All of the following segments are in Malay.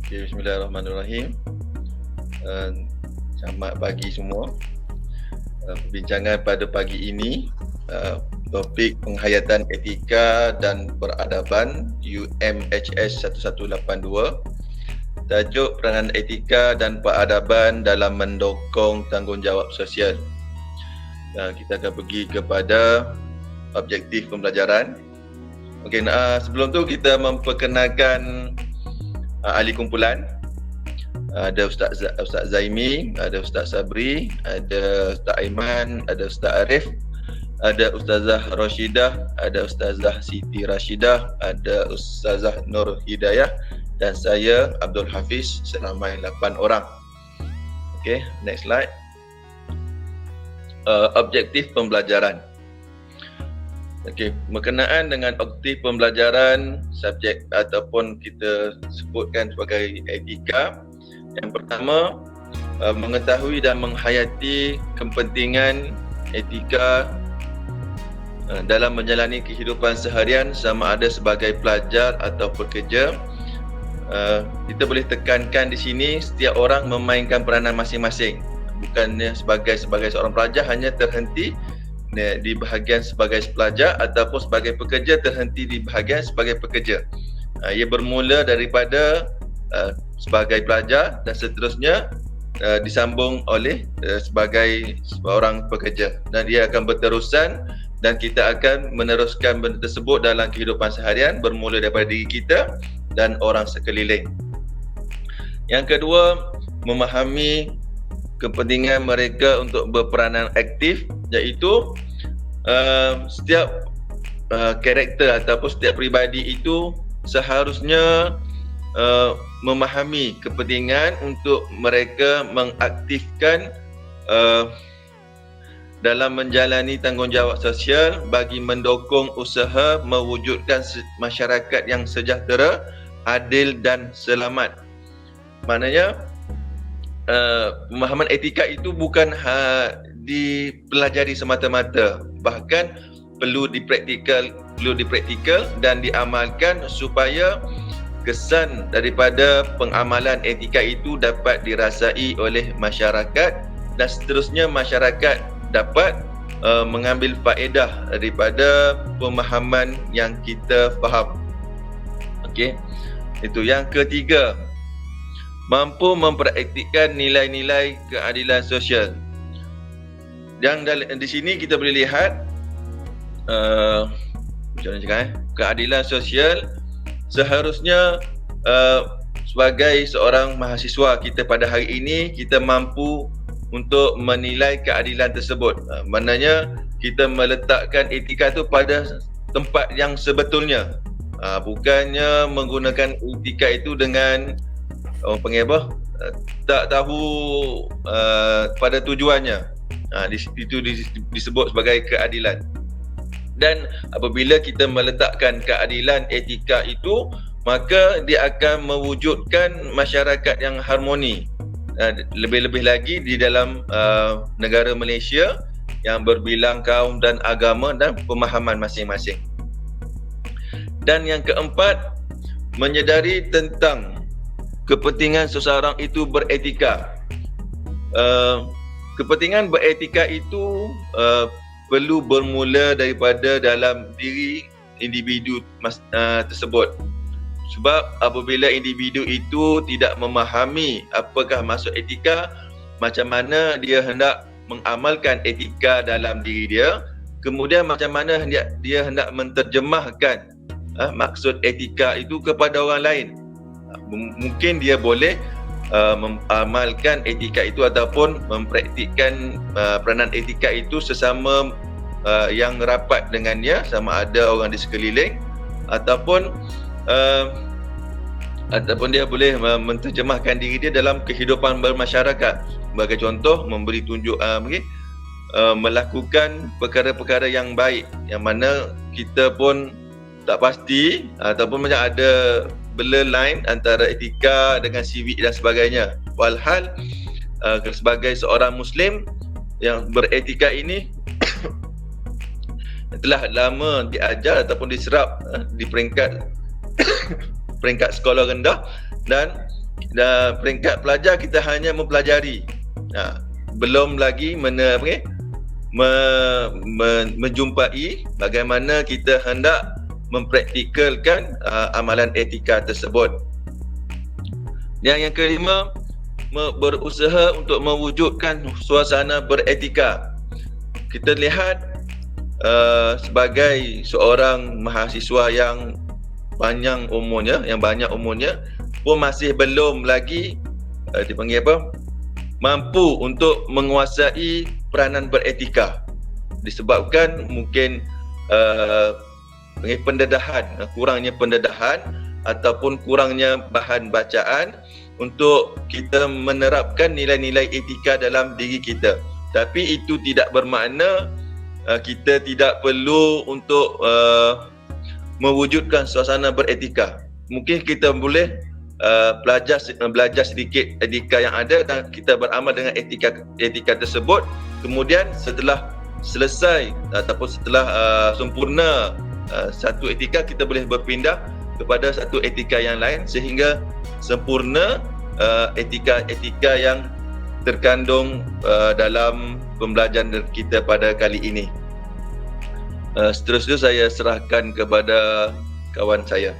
Okay, bismillahirrahmanirrahim. Selamat pagi semua. Perbincangan pada pagi ini, topik penghayatan etika dan peradaban UMHS 1182. Tajuk peranan etika dan peradaban dalam mendokong tanggungjawab sosial. Kita akan pergi kepada objektif pembelajaran. Okey, sebelum tu kita memperkenalkan ahli kumpulan. Ada Ustaz Zaimi, ada Ustaz Sabri, ada Ustaz Aiman, ada Ustaz Arif, ada Ustazah Rashidah, ada Ustazah Siti Rashidah, ada Ustazah Nur Hidayah dan saya Abdul Hafiz, seramai 8 orang. Okey, next slide. Objektif pembelajaran. Okey, berkenaan dengan objektif pembelajaran, subjek ataupun kita sebutkan sebagai etika. Yang pertama, mengetahui dan menghayati kepentingan etika dalam menjalani kehidupan seharian sama ada sebagai pelajar atau pekerja. Kita boleh tekankan di sini setiap orang memainkan peranan masing-masing. Bukannya sebagai seorang pelajar hanya terhenti di bahagian sebagai pelajar ataupun sebagai pekerja terhenti di bahagian sebagai pekerja. Ia bermula daripada sebagai pelajar dan seterusnya disambung oleh sebagai seorang pekerja, dan ia akan berterusan dan kita akan meneruskan benda tersebut dalam kehidupan seharian bermula daripada diri kita dan orang sekeliling. Yang kedua, memahami kepentingan mereka untuk berperanan aktif, iaitu setiap karakter ataupun setiap peribadi itu seharusnya memahami kepentingan untuk mereka mengaktifkan dalam menjalani tanggungjawab sosial bagi mendukung usaha mewujudkan masyarakat yang sejahtera, adil dan selamat. Maknanya pemahaman etika itu bukan dipelajari semata-mata, bahkan perlu dipraktikal dan diamalkan supaya kesan daripada pengamalan etika itu dapat dirasai oleh masyarakat dan seterusnya masyarakat dapat mengambil faedah daripada pemahaman yang kita faham. Okey. Itu yang ketiga, mampu mempraktikkan nilai-nilai keadilan sosial. Yang di sini kita boleh lihat macam mana cakap, keadilan sosial seharusnya sebagai seorang mahasiswa kita pada hari ini kita mampu untuk menilai keadilan tersebut. Maknanya kita meletakkan etika itu pada tempat yang sebetulnya. Bukannya menggunakan etika itu dengan orang panggil apa? Tak tahu pada tujuannya. Itu disebut sebagai keadilan. Dan apabila kita meletakkan keadilan etika itu, maka dia akan mewujudkan masyarakat yang harmoni. Lebih-lebih lagi di dalam negara Malaysia yang berbilang kaum dan agama dan pemahaman masing-masing. Dan yang keempat, menyedari tentang kepentingan seseorang itu beretika. Kepentingan beretika itu perlu bermula daripada dalam diri individu tersebut. Sebab apabila individu itu tidak memahami apakah maksud etika, macam mana dia hendak mengamalkan etika dalam diri dia, kemudian macam mana dia hendak menterjemahkan maksud etika itu kepada orang lain. Mungkin dia boleh mengamalkan etika itu ataupun mempraktikkan peranan etika itu sesama yang rapat dengannya, sama ada orang di sekeliling ataupun dia boleh menterjemahkan diri dia dalam kehidupan bermasyarakat. Sebagai contoh, memberi tunjuk melakukan perkara-perkara yang baik, yang mana kita pun tak pasti ataupun macam ada bela line antara etika dengan civic dan sebagainya. Walhal sebagai seorang Muslim yang beretika ini telah lama diajar ataupun diserap di peringkat sekolah rendah, dan dan peringkat pelajar kita hanya mempelajari, belum lagi menjumpai bagaimana kita hendak mempraktikalkan amalan etika tersebut. Yang kelima, berusaha untuk mewujudkan suasana beretika. Kita lihat sebagai seorang mahasiswa yang banyak umurnya pun masih belum lagi dipanggil mampu untuk menguasai peranan beretika, disebabkan mungkin kurangnya pendedahan ataupun kurangnya bahan bacaan untuk kita menerapkan nilai-nilai etika dalam diri kita. Tapi itu tidak bermakna kita tidak perlu untuk mewujudkan suasana beretika. Mungkin kita boleh belajar sedikit etika yang ada dan kita beramal dengan etika tersebut. Kemudian setelah selesai ataupun setelah sempurna satu etika, kita boleh berpindah kepada satu etika yang lain sehingga sempurna etika-etika yang terkandung dalam pembelajaran kita pada kali ini. Seterusnya saya serahkan kepada kawan saya.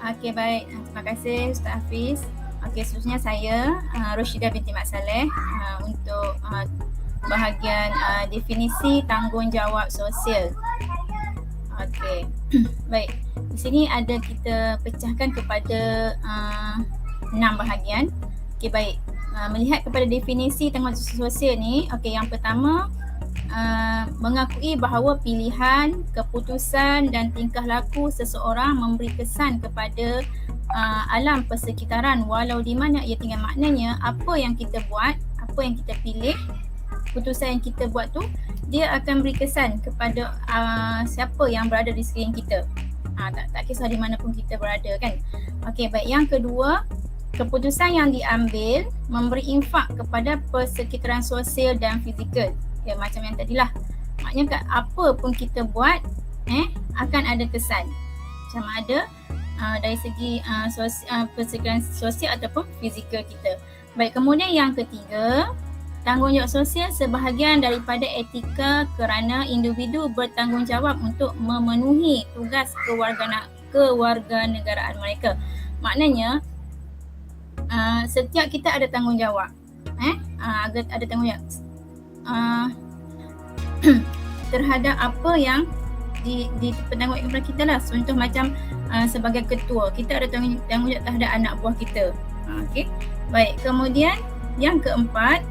Okey, baik. Terima kasih Ustaz Hafiz. Okey, seterusnya saya Roshidah binti Mat Saleh untuk bahagian definisi tanggungjawab sosial. Okey. Baik. Di sini ada kita pecahkan kepada 6 bahagian. Okey, baik. Melihat kepada definisi tanggungjawab sosial ni, okey, yang pertama mengakui bahawa pilihan, keputusan dan tingkah laku seseorang memberi kesan kepada alam persekitaran walau di mana ia tinggal. Maknanya apa yang kita buat, apa yang kita pilih, keputusan yang kita buat tu, dia akan beri kesan kepada siapa yang berada di sekeliling kita. Tak kisah di mana pun kita berada, kan. Okey, baik. Yang kedua, keputusan yang diambil memberi impak kepada persekitaran sosial dan fizikal. Ya, macam yang tadilah. Maknanya apa pun kita buat akan ada kesan. Sama ada dari segi persekitaran sosial ataupun fizikal kita. Baik, kemudian yang ketiga, tanggungjawab sosial sebahagian daripada etika kerana individu bertanggungjawab untuk memenuhi tugas kewarganegaraan mereka. Maknanya setiap kita ada tanggungjawab. Ada tanggungjawab terhadap apa yang ditanggungjawabkan kepada kita lah. Contoh macam sebagai ketua, kita ada tanggungjawab terhadap anak buah kita. Okey. Baik, kemudian yang keempat,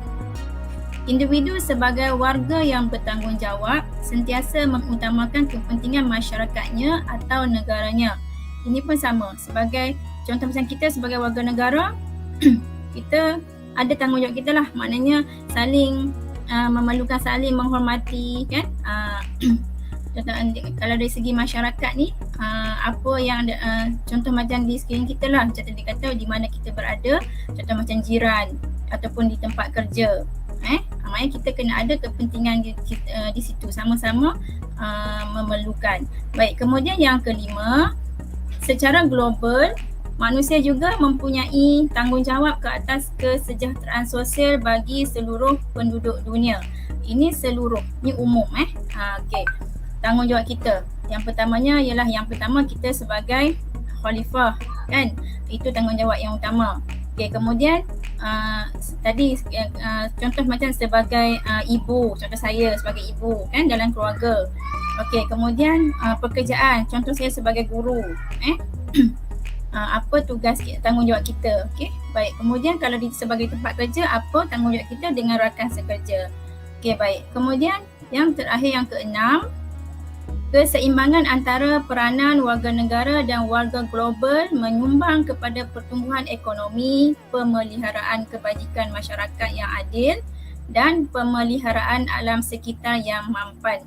individu sebagai warga yang bertanggungjawab sentiasa mengutamakan kepentingan masyarakatnya atau negaranya. Ini pun sama, sebagai contoh macam kita sebagai warga negara, kita ada tanggungjawab kita lah. Maknanya saling memerlukan, saling menghormati, kan. Kalau dari segi masyarakat ni, apa yang ada, contoh macam di sekeliling kita lah, macam tadi kata di mana kita berada, contoh macam jiran ataupun di tempat kerja. Maknanya kita kena ada kepentingan di situ, sama-sama memerlukan. Baik, kemudian yang kelima, secara global manusia juga mempunyai tanggungjawab ke atas kesejahteraan sosial bagi seluruh penduduk dunia. Ini seluruh, ini umum. Okey. Tanggungjawab kita, yang pertamanya ialah kita sebagai khalifah, kan. Itu tanggungjawab yang utama. Okey, kemudian tadi contoh macam sebagai ibu, contoh saya sebagai ibu, kan, dalam keluarga. Okey, kemudian pekerjaan, contoh saya sebagai guru. Apa tugas tanggungjawab kita. Okey, baik. Kemudian kalau sebagai tempat kerja, apa tanggungjawab kita dengan rakan sekerja. Okey, baik. Kemudian yang terakhir, yang keenam, keseimbangan antara peranan warga negara dan warga global menyumbang kepada pertumbuhan ekonomi, pemeliharaan kebajikan masyarakat yang adil dan pemeliharaan alam sekitar yang mampan.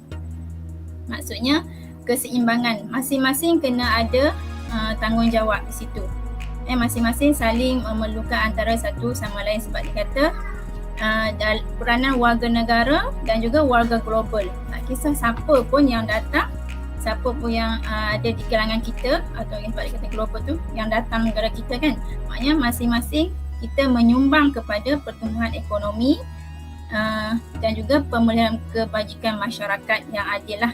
Maksudnya keseimbangan, masing-masing kena ada tanggungjawab di situ. Masing-masing saling memerlukan antara satu sama lain, sebab dikata peranan warga negara dan juga warga global. Tak kisah siapa pun yang datang siapa pun yang ada di kalangan kita atau yang kata kelompok tu yang datang negara kita kan, maknanya masing-masing kita menyumbang kepada pertumbuhan ekonomi dan juga pemulihan kebajikan masyarakat yang adil lah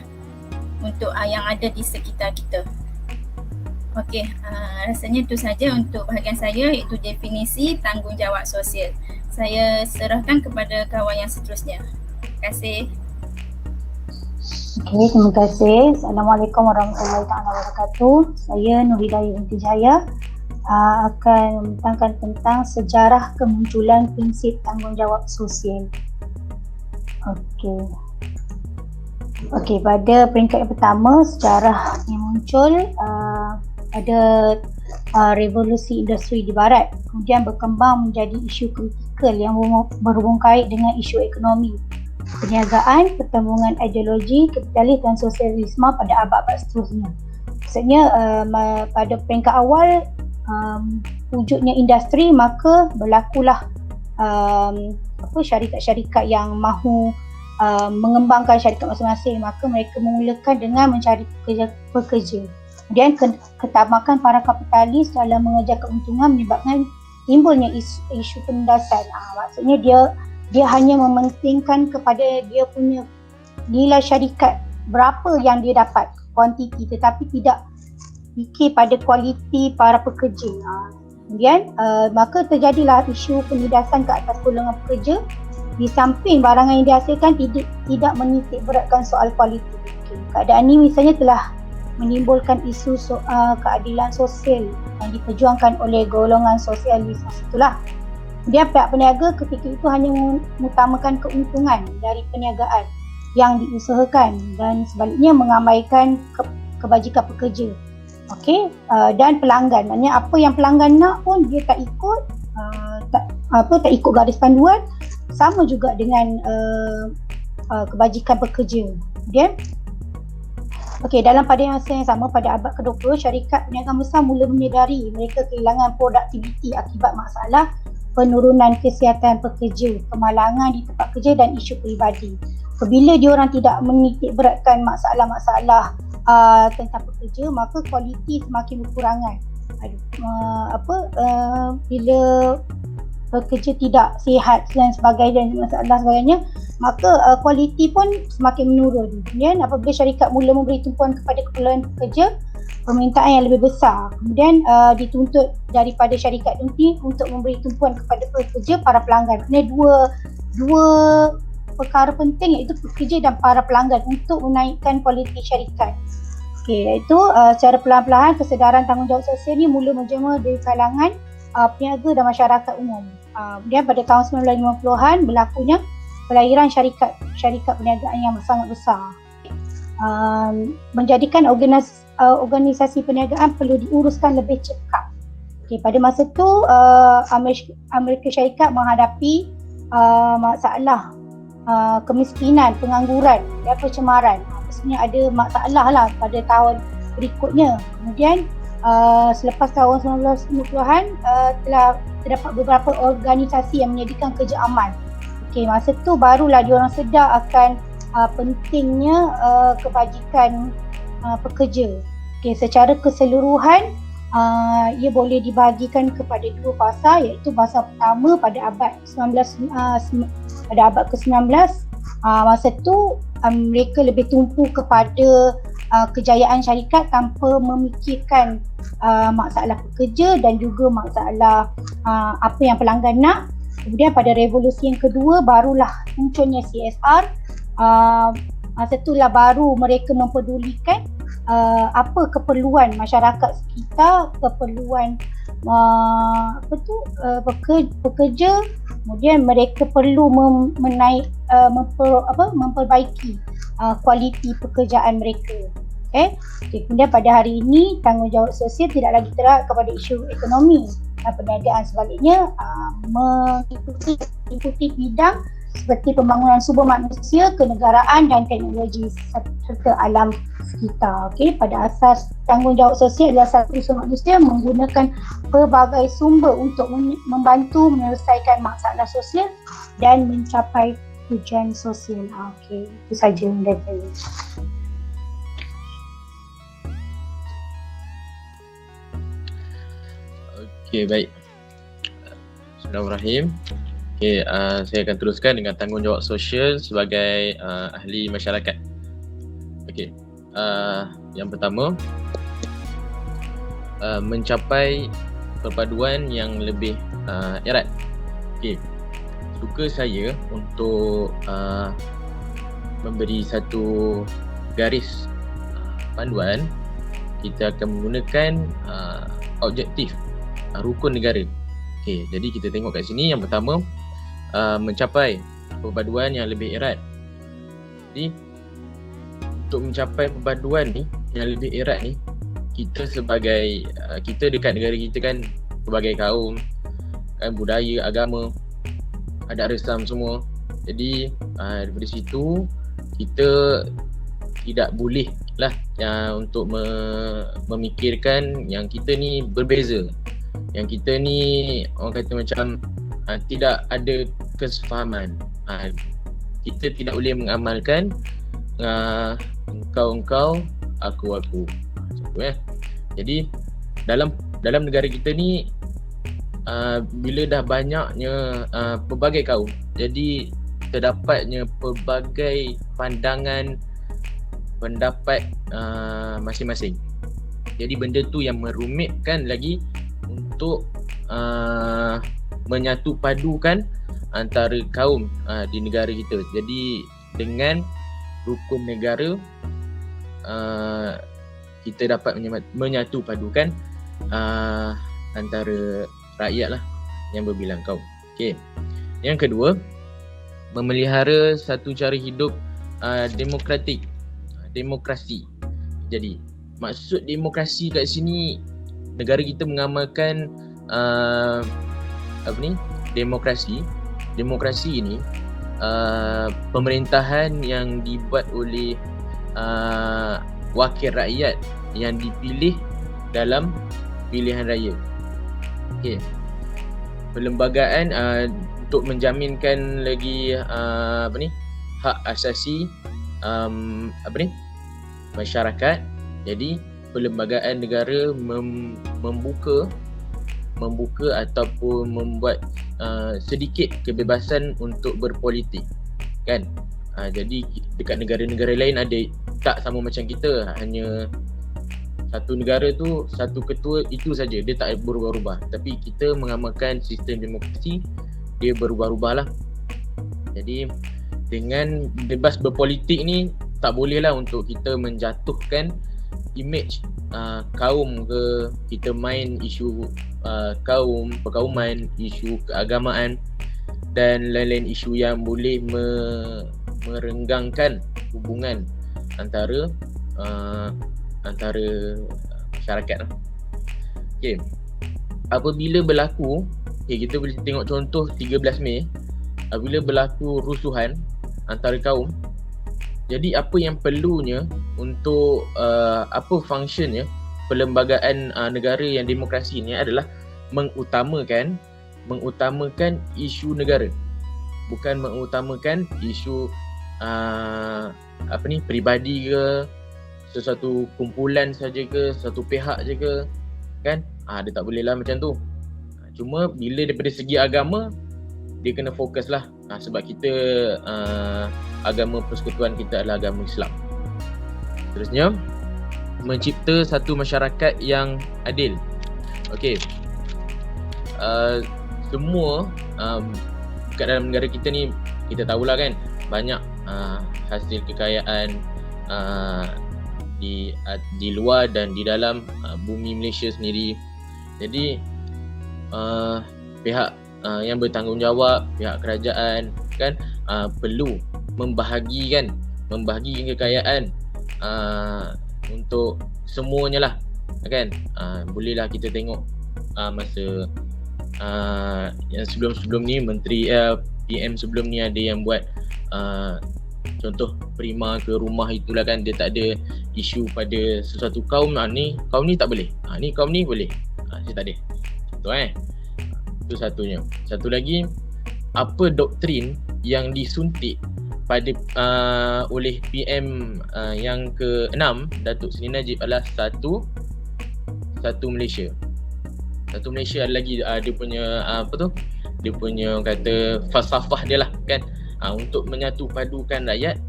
untuk yang ada di sekitar kita. Okey, rasanya itu saja untuk bahagian saya, iaitu definisi tanggungjawab sosial. Saya serahkan kepada kawan yang seterusnya. Terima kasih. Okey, terima kasih. Assalamualaikum warahmatullahi wabarakatuh. Saya Nur Hidayah binti Jaya akan membentangkan tentang sejarah kemunculan prinsip tanggungjawab sosial. Okey, pada peringkat yang pertama, sejarah yang muncul ada revolusi industri di barat, kemudian berkembang menjadi isu kritikal yang berhubung kait dengan isu ekonomi, perniagaan, pertembungan ideologi kapitalis dan sosialisme pada abad-abad seterusnya. Maksudnya pada peringkat awal wujudnya industri, maka berlakulah syarikat-syarikat yang mahu mengembangkan syarikat masing-masing, maka mereka memulakan dengan mencari pekerja. Kemudian ketamakan para kapitalis dalam mengejar keuntungan menyebabkan timbulnya isu penindasan. Maksudnya dia hanya mementingkan kepada dia punya nilai syarikat, berapa yang dia dapat, kuantiti, tetapi tidak fikir pada kualiti para pekerja. Kemudian maka terjadilah isu penindasan ke atas golongan pekerja, di samping barangan yang dihasilkan tidak menitik beratkan soal kualiti. Keadaan ini misalnya telah menimbulkan isu keadilan sosial yang diperjuangkan oleh golongan sosialis itulah. Dia pihak peniaga ketika itu hanya mengutamakan keuntungan dari perniagaan yang diusahakan dan sebaliknya mengabaikan kebajikan pekerja. Okey, dan pelanggan, maknanya apa yang pelanggan nak pun dia tak ikut, tak ikut garis panduan, sama juga dengan kebajikan pekerja. Kemudian dalam pada masa yang sama, pada abad ke-20, syarikat perniagaan besar mula menyedari mereka kehilangan produktiviti akibat masalah penurunan kesihatan pekerja, kemalangan di tempat kerja dan isu peribadi. Apabila diorang tidak menitik beratkan masalah-masalah tentang pekerja, maka kualiti semakin berkurangan. Bila pekerja tidak sihat dan sebagainya, maka kualiti pun semakin menurun. Kemudian apabila syarikat mula memberi tumpuan kepada keperluan pekerja, permintaan yang lebih besar, kemudian dituntut daripada syarikat ini untuk memberi tumpuan kepada pekerja, para pelanggan. Ini dua perkara penting, iaitu pekerja dan para pelanggan, untuk menaikkan kualiti syarikat. Iaitu secara perlahan-lahan kesedaran tanggungjawab sosial ini mula menjema di kalangan peniaga dan masyarakat umum. Kemudian pada tahun 1950-an berlakunya kelahiran syarikat perniagaan yang sangat besar, menjadikan organisasi perniagaan perlu diuruskan lebih cepat. Pada masa itu Amerika Syarikat menghadapi masalah kemiskinan, pengangguran dan pencemaran. Maksudnya ada masalah lah pada tahun berikutnya. Kemudian selepas tahun 1950-an telah terdapat beberapa organisasi yang menyediakan kerja aman. Masa tu barulah diorang sedar akan pentingnya kebajikan pekerja. Secara keseluruhan ia boleh dibahagikan kepada dua fasa, iaitu fasa pertama pada abad ke-19. Masa tu mereka lebih tumpu kepada kejayaan syarikat tanpa memikirkan masalah pekerja dan juga masalah apa yang pelanggan nak. Kemudian pada revolusi yang kedua barulah munculnya CSR. Masa itulah baru mereka mempedulikan apa keperluan masyarakat sekitar, keperluan pekerja. Kemudian mereka perlu memperbaiki kualiti pekerjaan mereka. Kemudian pada hari ini tanggungjawab sosial tidak lagi terhad kepada isu ekonomi dan perniagaan, sebaliknya mengikuti bidang seperti pembangunan sumber manusia, kenegaraan dan teknologi serta alam sekitar. Pada asas tanggungjawab sosial adalah satu usaha manusia menggunakan pelbagai sumber untuk membantu menyelesaikan masalah sosial dan mencapai tujuan sosial. Itu saja dari saya. Okey, baik. Bismillahirrahmanirrahim. Okey, saya akan teruskan dengan tanggungjawab sosial sebagai ahli masyarakat. Okey, yang pertama, mencapai perpaduan yang lebih erat. Okey, suka saya untuk memberi satu garis panduan. Kita akan menggunakan objektif rukun negara. Okey, jadi kita tengok kat sini yang pertama, mencapai perpaduan yang lebih erat. Jadi untuk mencapai perpaduan ni yang lebih erat ni, kita sebagai kita dekat negara kita kan berbagai kaum, kan, budaya, agama, adat resam semua. Jadi daripada situ kita tidak boleh lah untuk memikirkan yang kita ni berbeza, yang kita ni orang kata macam tidak ada kesefahaman. Kita tidak boleh mengamalkan engkau, aku. Macam tu, Jadi dalam negara kita ni bila dah banyaknya pelbagai kaum, jadi terdapatnya pelbagai pandangan, pendapat masing-masing. Jadi benda tu yang merumitkan lagi untuk menyatu padukan antara kaum di negara kita. Jadi dengan rukun negara kita dapat menyatu padukan antara rakyat lah yang berbilang kaum. Okey. Yang kedua, memelihara satu cara hidup demokrasi. Jadi maksud demokrasi kat sini, negara kita mengamalkan demokrasi. Demokrasi ini pemerintahan yang dibuat oleh wakil rakyat yang dipilih dalam pilihan raya. Okey. Perlembagaan untuk menjaminkan lagi hak asasi masyarakat. Jadi perlembagaan negara membuka ataupun membuat sedikit kebebasan untuk berpolitik, kan? Jadi dekat negara-negara lain ada tak sama macam kita, hanya satu negara tu satu ketua itu saja, dia tak berubah-ubah. Tapi kita mengamalkan sistem demokrasi, dia berubah-ubah lah. Jadi dengan bebas berpolitik ni, tak boleh lah untuk kita menjatuhkan image kaum ke, kita main isu kaum, perkauman, isu keagamaan dan lain-lain isu yang boleh merenggangkan hubungan antara masyarakat lah. Okay. Apabila berlaku, kita boleh tengok contoh 13 Mei, apabila berlaku rusuhan antara kaum, jadi apa yang perlunya untuk apa fungsinya perlembagaan negara yang demokrasi ni adalah mengutamakan isu negara, bukan mengutamakan isu peribadi ke, sesuatu kumpulan saja ke, satu pihak je ke, kan? Dia tak boleh lah macam tu. Cuma bila daripada segi agama, dia kena fokus lah, sebab kita agama persekutuan kita adalah agama Islam. Terusnya, mencipta satu masyarakat yang adil. Okey. Semua kat dalam negara kita ni, kita tahulah kan, banyak hasil kekayaan di luar dan di dalam bumi Malaysia sendiri. Jadi pihak yang bertanggungjawab, pihak kerajaan kan perlu membahagikan kekayaan untuk semuanya lah, kan. Bolehlah kita tengok masa yang sebelum ni menteri PM sebelum ni ada yang buat contoh prima ke rumah itulah kan, dia tak ada isu pada sesuatu kaum. Ni kaum ni tak boleh, ni kaum ni boleh, dia tak ada. Contoh itu satunya. Satu lagi, apa doktrin yang disuntik pada oleh PM yang ke-6 Datuk Seri Najib adalah satu Malaysia. Satu Malaysia ada lagi dia punya dia punya kata falsafah dia lah kan, untuk menyatu padukan rakyat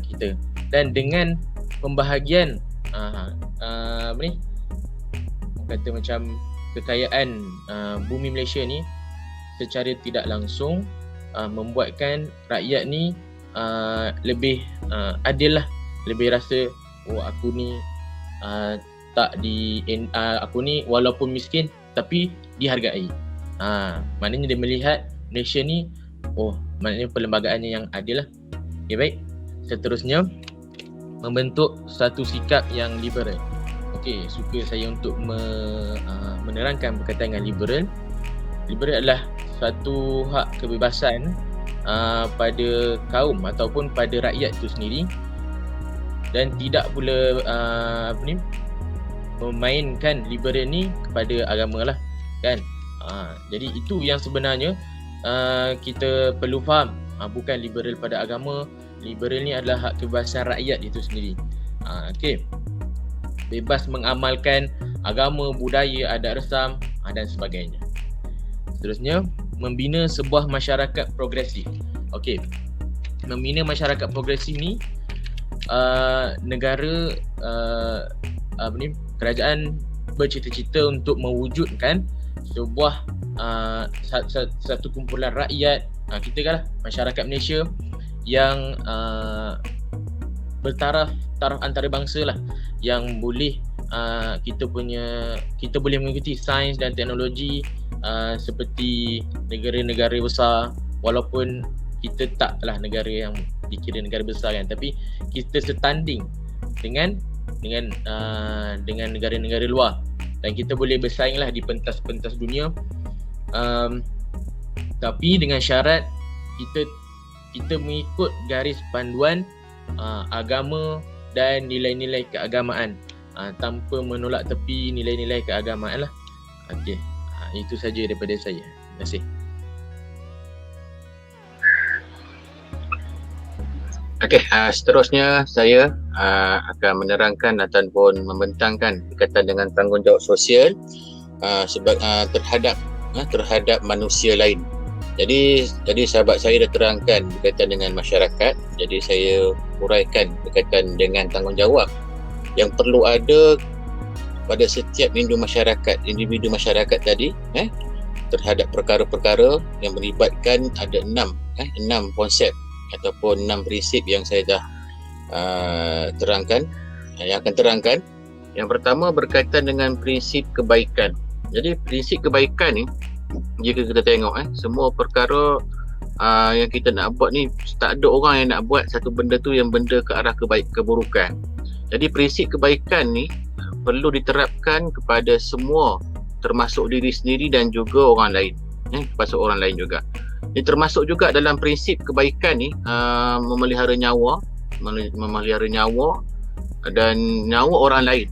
kita. Dan dengan pembahagian kata macam kekayaan bumi Malaysia ni secara tidak langsung membuatkan rakyat ni lebih adil lah, lebih rasa aku ni aku ni walaupun miskin tapi dihargai. Maknanya dia melihat Malaysia ni maknanya perlembagaannya yang adil lah. Okay, baik. Seterusnya, membentuk satu sikap yang liberal. Okey, suka saya untuk menerangkan berkaitan dengan liberal. Liberal adalah satu hak kebebasan pada kaum ataupun pada rakyat itu sendiri, dan tidak pula memainkan liberal ni kepada agama lah kan. Jadi itu yang sebenarnya kita perlu faham, bukan liberal pada agama. Liberal ni adalah hak kebebasan rakyat itu sendiri. Okey, bebas mengamalkan agama, budaya, adat resam dan sebagainya. Seterusnya, membina sebuah masyarakat progresif. Okey, membina masyarakat progresif ni negara kerajaan bercita-cita untuk mewujudkan sebuah satu kumpulan rakyat, kita kan masyarakat Malaysia yang bertaraf antarabangsa lah, yang boleh kita boleh mengikuti sains dan teknologi seperti negara-negara besar, walaupun kita taklah negara yang dikira negara besar kan, tapi kita setanding dengan negara-negara luar, dan kita boleh bersaing lah di pentas-pentas dunia, tapi dengan syarat kita mengikut garis panduan agama dan nilai-nilai keagamaan, tanpa menolak tepi nilai-nilai keagamaan lah. Okey, itu saja daripada saya. Terima kasih. Okey, seterusnya saya akan menerangkan ataupun membentangkan berkaitan dengan tanggungjawab sosial terhadap manusia lain. Jadi sahabat saya dah terangkan berkaitan dengan masyarakat. Jadi saya uraikan berkaitan dengan tanggungjawab yang perlu ada pada setiap individu masyarakat tadi terhadap perkara-perkara yang melibatkan ada 6 konsep ataupun 6 prinsip yang saya dah akan terangkan. Yang pertama berkaitan dengan prinsip kebaikan. Jadi prinsip kebaikan ni, jika kita tengok semua perkara yang kita nak buat ni, tak ada orang yang nak buat satu benda tu yang benda ke arah keburukan. Jadi prinsip kebaikan ni perlu diterapkan kepada semua, termasuk diri sendiri dan juga orang lain, termasuk orang lain juga. Ini termasuk juga dalam prinsip kebaikan ni memelihara nyawa dan nyawa orang lain.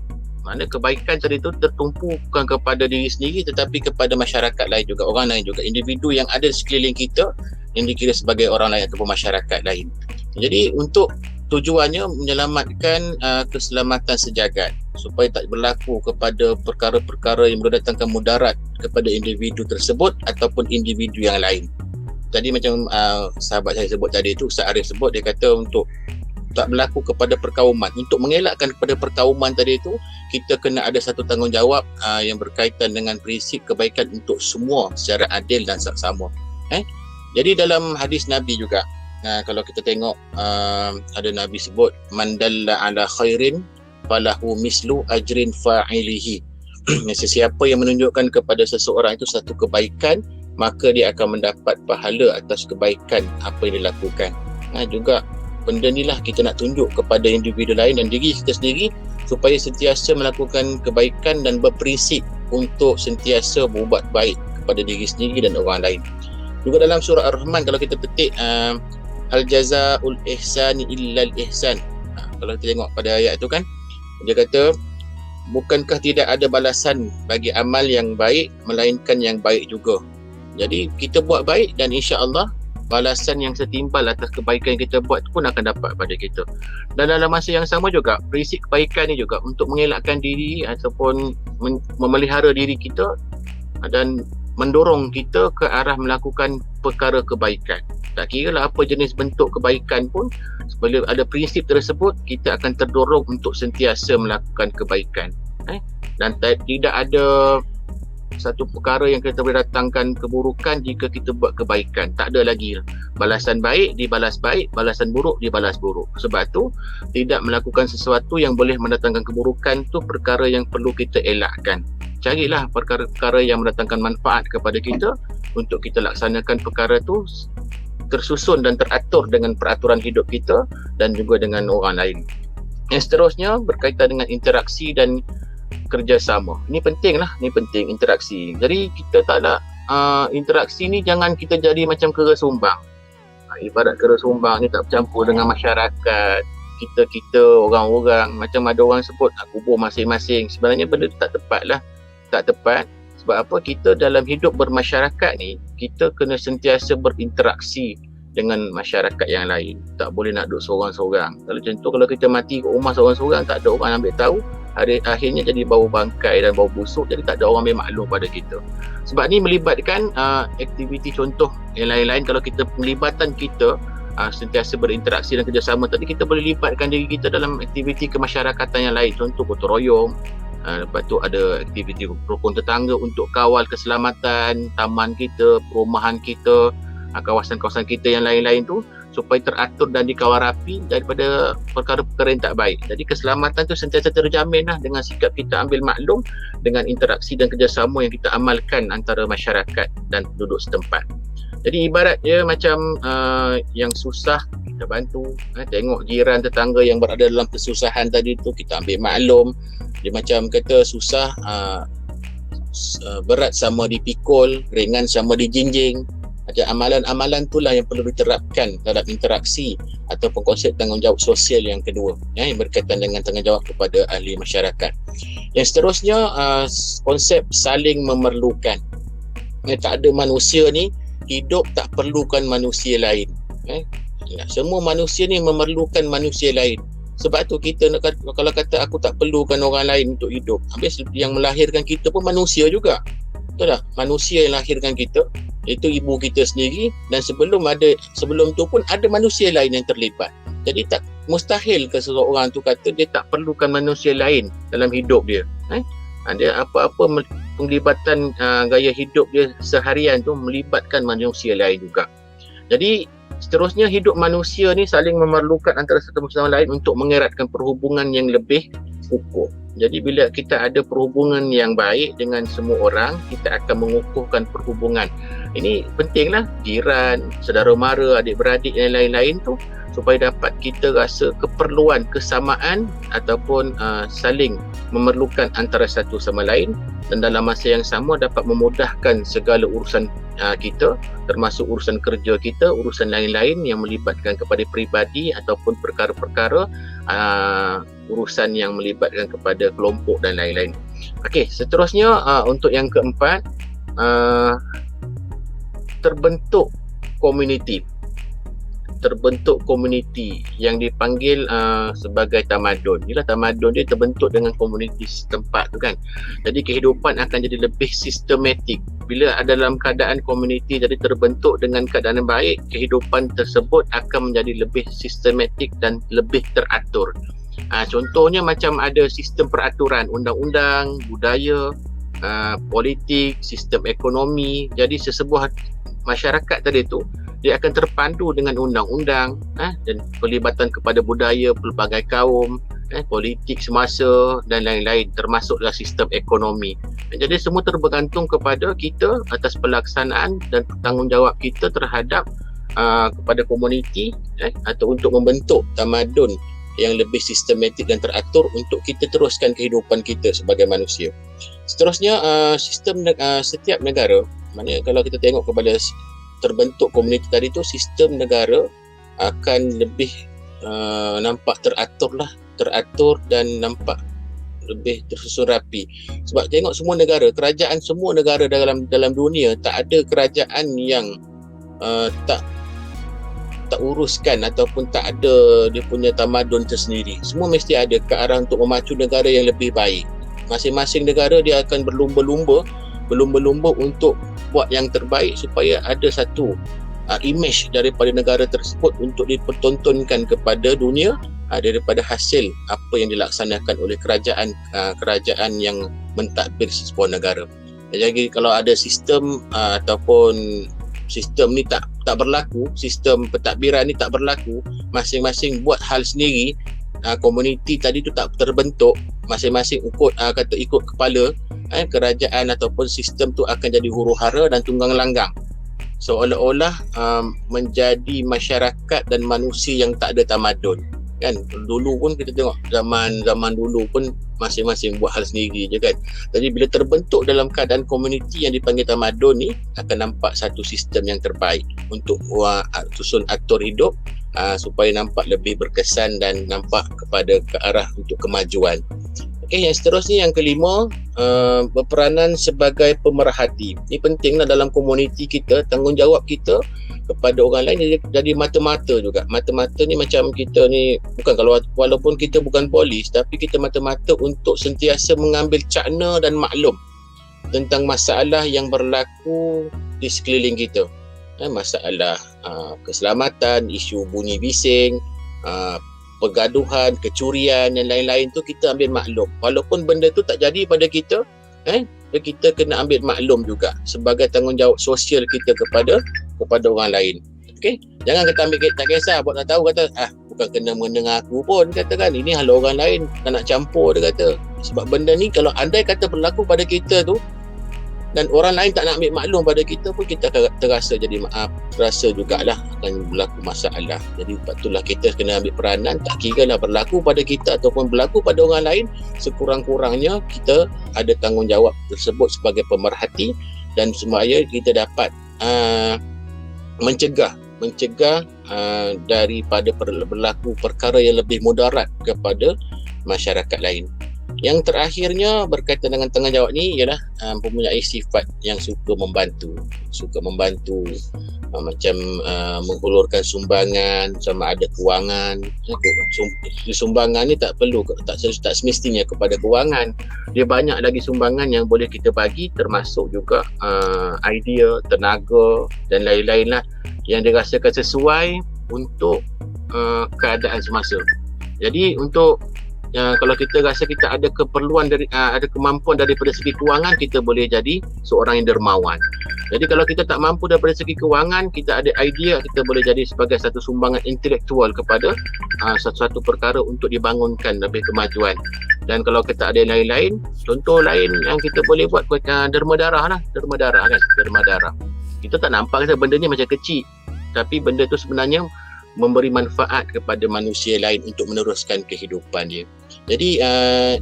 Mana kebaikan tadi tu tertumpu bukan kepada diri sendiri tetapi kepada masyarakat lain juga, orang lain juga, individu yang ada di sekeliling kita yang dikira sebagai orang lain ataupun masyarakat lain. Jadi untuk tujuannya menyelamatkan keselamatan sejagat supaya tak berlaku kepada perkara-perkara yang mendatangkan mudarat kepada individu tersebut ataupun individu yang lain. Tadi macam sahabat saya sebut tadi tu, Ustaz Arif sebut, dia kata untuk tak berlaku kepada perkauman. Untuk mengelakkan kepada perkauman tadi itu, kita kena ada satu tanggungjawab yang berkaitan dengan prinsip kebaikan untuk semua secara adil dan saksama. Jadi dalam hadis Nabi juga, kalau kita tengok ada Nabi sebut, man dalla ala khairin falahu mislu ajrin fa'ilihi. Sesiapa yang menunjukkan kepada seseorang itu satu kebaikan, maka dia akan mendapat pahala atas kebaikan apa yang dilakukan. Juga benda ni lah kita nak tunjuk kepada individu lain dan diri kita sendiri supaya sentiasa melakukan kebaikan dan berprinsip untuk sentiasa berbuat baik kepada diri sendiri dan orang lain. Juga dalam surah Ar-Rahman, kalau kita petik hal jazaa'ul ihsani illal ihsan, kalau kita tengok pada ayat tu kan, dia kata bukankah tidak ada balasan bagi amal yang baik melainkan yang baik juga. Jadi kita buat baik dan insya-Allah balasan yang setimbal atas kebaikan yang kita buat pun akan dapat pada kita. Dan dalam masa yang sama juga, prinsip kebaikan ni juga untuk mengelakkan diri ataupun memelihara diri kita dan mendorong kita ke arah melakukan perkara kebaikan. Tak kira lah apa jenis bentuk kebaikan pun, bila ada prinsip tersebut, kita akan terdorong untuk sentiasa melakukan kebaikan. Dan tidak ada satu perkara yang kita boleh datangkan keburukan jika kita buat kebaikan. Tak ada lagi balasan baik dibalas baik, balasan buruk dibalas buruk. Sebab tu tidak melakukan sesuatu yang boleh mendatangkan keburukan tu perkara yang perlu kita elakkan. Carilah perkara-perkara yang mendatangkan manfaat kepada kita untuk kita laksanakan perkara tu tersusun dan teratur dengan peraturan hidup kita dan juga dengan orang lain. Yang seterusnya berkaitan dengan interaksi dan kerjasama. Ini penting lah, ini penting interaksi. Jadi kita tak nak interaksi ni jangan kita jadi macam kera sumbang. Ibarat kera sumbang ni tak bercampur dengan masyarakat. Kita orang-orang, macam ada orang sebut kubur masing-masing. Sebenarnya benda tu tak tepat lah. Tak tepat. Sebab apa? Kita dalam hidup bermasyarakat ni, kita kena sentiasa berinteraksi dengan masyarakat yang lain. Tak boleh nak duduk seorang-seorang. Kalau kita mati kat rumah seorang-seorang, tak ada orang ambil tahu, akhirnya jadi bau bangkai dan bau busuk, jadi tak ada orang ambil maklum pada kita. Sebab ni melibatkan aktiviti contoh yang lain-lain. Kalau kita pelibatan kita sentiasa berinteraksi dan kerjasama tadi, kita boleh libatkan diri kita dalam aktiviti kemasyarakatan yang lain. Contoh gotong royong, lepas tu ada aktiviti rukun tetangga untuk kawal keselamatan taman kita, perumahan kita, kawasan-kawasan kita yang lain-lain tu, supaya teratur dan dikawal rapi daripada perkara-perkara yang tak baik. Jadi keselamatan tu sentiasa terjamin lah dengan sikap kita ambil maklum, dengan interaksi dan kerjasama yang kita amalkan antara masyarakat dan penduduk setempat. Jadi ibarat dia macam yang susah kita bantu, tengok jiran tetangga yang berada dalam kesusahan tadi tu, kita ambil maklum. Dia macam kata susah, berat sama dipikul, ringan sama dijinjing. Ada amalan-amalan itulah yang perlu diterapkan dalam interaksi ataupun konsep tanggungjawab sosial yang kedua, yang berkaitan dengan tanggungjawab kepada ahli masyarakat. Yang seterusnya, konsep saling memerlukan. Tak ada manusia ni hidup tak perlukan manusia lain. Semua manusia ni memerlukan manusia lain. Sebab tu kita kalau kata aku tak perlukan orang lain untuk hidup, habis yang melahirkan kita pun manusia juga. Betul tak? Manusia yang lahirkan kita, itu ibu kita sendiri, dan sebelum tu pun ada manusia lain yang terlibat. Jadi tak mustahil ke seseorang tu kata dia tak perlukan manusia lain dalam hidup dia. Dia apa-apa penglibatan gaya hidup dia seharian tu melibatkan manusia lain juga. Jadi seterusnya, hidup manusia ni saling memerlukan antara satu sama lain untuk mengeratkan perhubungan yang lebih kukuh. Jadi bila kita ada perhubungan yang baik dengan semua orang, kita akan mengukuhkan perhubungan. Ini pentinglah, jiran, saudara mara, adik-beradik dan lain-lain tu, supaya dapat kita rasa keperluan, kesamaan ataupun saling memerlukan antara satu sama lain, dan dalam masa yang sama dapat memudahkan segala urusan kita, termasuk urusan kerja kita, urusan lain-lain yang melibatkan kepada peribadi ataupun perkara-perkara urusan yang melibatkan kepada kelompok dan lain-lain. Okey, seterusnya untuk yang keempat, terbentuk komuniti yang dipanggil sebagai tamadun. Inilah tamadun dia terbentuk dengan komuniti setempat tu kan. Jadi kehidupan akan jadi lebih sistematik. Bila ada dalam keadaan komuniti jadi terbentuk dengan keadaan yang baik, kehidupan tersebut akan menjadi lebih sistematik dan lebih teratur. Contohnya macam ada sistem peraturan, undang-undang, budaya, politik, sistem ekonomi. Jadi sesebuah masyarakat tadi tu, dia akan terpandu dengan undang-undang dan pelibatan kepada budaya pelbagai kaum, politik semasa dan lain-lain, termasuklah sistem ekonomi. Jadi semua tergantung kepada kita atas pelaksanaan dan tanggungjawab kita terhadap kepada komuniti atau untuk membentuk tamadun yang lebih sistematik dan teratur untuk kita teruskan kehidupan kita sebagai manusia. Seterusnya, sistem setiap negara, maknanya kalau kita tengok kepada terbentuk komuniti tadi tu, sistem negara akan lebih nampak teratur dan nampak lebih tersusun rapi. Sebab tengok semua negara, kerajaan semua negara dalam dunia, tak ada kerajaan yang tak uruskan ataupun tak ada dia punya tamadun tersendiri. Semua mesti ada ke arah untuk memacu negara yang lebih baik. Masing-masing negara dia akan berlumba-lumba untuk buat yang terbaik supaya ada satu image daripada negara tersebut untuk dipertontonkan kepada dunia daripada hasil apa yang dilaksanakan oleh kerajaan yang mentadbir sebuah negara. Jadi kalau ada sistem ataupun sistem ni tak berlaku, sistem pentadbiran ni tak berlaku, masing-masing buat hal sendiri, komuniti tadi tu tak terbentuk, masing-masing ikut kepala, kerajaan ataupun sistem tu akan jadi huru-hara dan tunggang langgang. Seolah-olah menjadi masyarakat dan manusia yang tak ada tamadun. Kan dulu pun kita tengok zaman dulu pun masing-masing buat hal sendiri je kan. Jadi bila terbentuk dalam keadaan komuniti yang dipanggil tamadun ni, akan nampak satu sistem yang terbaik untuk susun atur hidup supaya nampak lebih berkesan dan nampak kepada ke arah untuk kemajuan. Okey, yang seterusnya yang kelima, berperanan sebagai pemerhati. Ini pentinglah dalam komuniti kita, tanggungjawab kita kepada orang lain jadi mata-mata juga. Mata-mata ni macam kita ni, bukan walaupun kita bukan polis, tapi kita mata-mata untuk sentiasa mengambil cakna dan maklum tentang masalah yang berlaku di sekeliling kita. Masalah keselamatan, isu bunyi bising, pergaduhan, kecurian dan lain-lain tu kita ambil maklum. Walaupun benda tu tak jadi pada kita, kita kena ambil maklum juga sebagai tanggungjawab sosial kita kepada orang lain. Okey, jangan kata ambil, tak kisah buat tak tahu, kata bukan kena mendengar aku pun, kata kan ini hal orang lain, tak nak campur, dia kata. Sebab benda ni kalau andai kata berlaku pada kita tu dan orang lain tak nak ambil maklum pada kita pun, kita terasa jadi terasa jugalah akan berlaku masalah. Jadi patutlah kita kena ambil peranan, tak kira lah berlaku pada kita ataupun berlaku pada orang lain, sekurang-kurangnya kita ada tanggungjawab tersebut sebagai pemerhati dan supaya kita dapat mencegah daripada berlaku perkara yang lebih mudarat kepada masyarakat lain. Yang terakhirnya berkaitan dengan tanggungjawab ni ialah mempunyai sifat yang suka membantu macam menghulurkan sumbangan, sama ada kewangan. Sumbangan ni tak semestinya kepada kewangan. Dia banyak lagi sumbangan yang boleh kita bagi, termasuk juga idea, tenaga dan lain-lain lah yang dirasakan sesuai untuk keadaan semasa. Jadi untuk kalau kita rasa kita ada keperluan ada kemampuan daripada segi kewangan, kita boleh jadi seorang yang dermawan. Jadi kalau kita tak mampu daripada segi kewangan, kita ada idea, kita boleh jadi sebagai satu sumbangan intelektual kepada satu perkara untuk dibangunkan lebih kemajuan. Dan kalau kita ada lain-lain, contoh lain yang kita boleh buat, derma darah. Kita tak nampak kata benda ni macam kecil, tapi benda tu sebenarnya memberi manfaat kepada manusia lain untuk meneruskan kehidupan dia. Jadi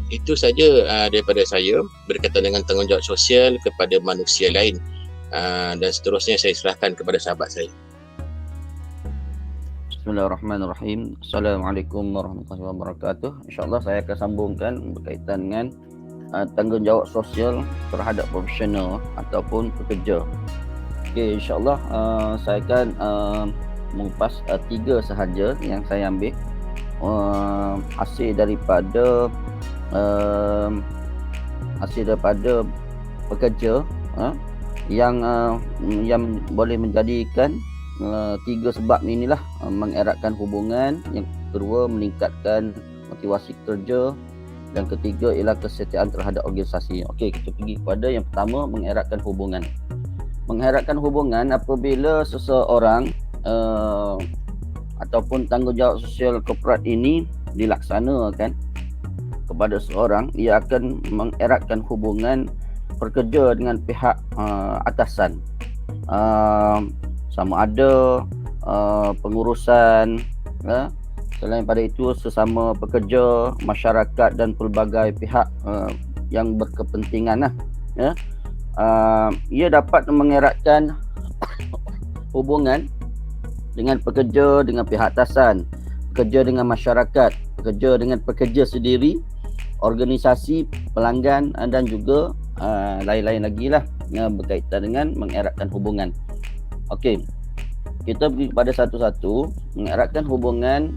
itu saja daripada saya berkaitan dengan tanggungjawab sosial kepada manusia lain, dan seterusnya saya serahkan kepada sahabat saya. Bismillahirrahmanirrahim. Assalamualaikum warahmatullahi wabarakatuh. InsyaAllah saya akan sambungkan berkaitan dengan tanggungjawab sosial terhadap profesional ataupun pekerja. Okey, insyaAllah saya akan mengupas 3 sahaja yang saya ambil hasil daripada pekerja yang boleh menjadikan 3 sebab inilah mengeratkan hubungan, yang kedua meningkatkan motivasi kerja, dan ketiga ialah kesetiaan terhadap organisasi. Okey, kita pergi kepada yang pertama, mengeratkan hubungan. Mengeratkan hubungan apabila seseorang ataupun tanggungjawab sosial korporat ini dilaksanakan kepada seorang, ia akan mengeratkan hubungan pekerja dengan pihak atasan, sama ada pengurusan, selain pada itu sesama pekerja, masyarakat dan pelbagai pihak yang berkepentingan ia dapat mengeratkan hubungan dengan pekerja dengan pihak atasan, pekerja dengan masyarakat, pekerja dengan pekerja sendiri, organisasi, pelanggan dan juga lain-lain lagi lah yang berkaitan dengan mengeratkan hubungan. Okey, kita pergi kepada satu-satu. Mengeratkan hubungan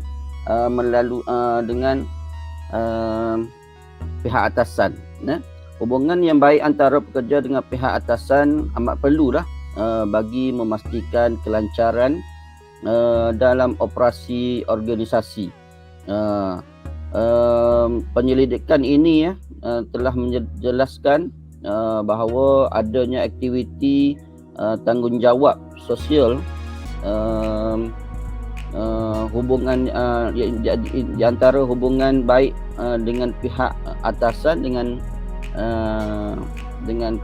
melalui dengan pihak atasan. Hubungan yang baik antara pekerja dengan pihak atasan amat perlulah bagi memastikan kelancaran dalam operasi organisasi. Penyelidikan ini telah menjelaskan bahawa adanya aktiviti tanggungjawab sosial hubungan di antara hubungan baik dengan pihak atasan dengan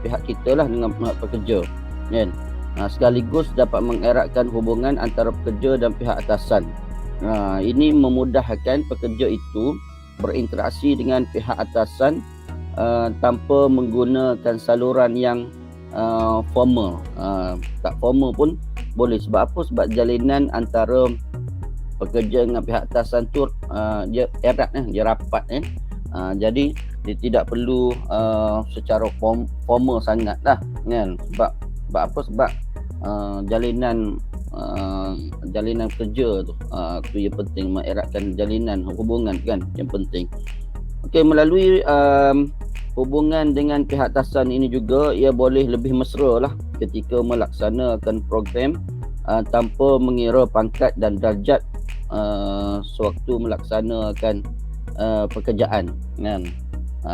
pihak kita lah, dengan pihak pekerja, kan? Sekaligus dapat mengeratkan hubungan antara pekerja dan pihak atasan. Ini memudahkan pekerja itu berinteraksi dengan pihak atasan tanpa menggunakan saluran yang formal. Tak formal pun boleh. Sebab apa? Sebab jalinan antara pekerja dengan pihak atasan tu dia erat, dia rapat. Jadi dia tidak perlu secara formal sangat lah, kan? Sebab apa? Sebab jalinan kerja tu yang penting, mengeratkan jalinan hubungan, kan, yang penting. Okey, melalui hubungan dengan pihak atasan ini juga ia boleh lebih mesra lah ketika melaksanakan program tanpa mengira pangkat dan darjat sewaktu melaksanakan pekerjaan, kan.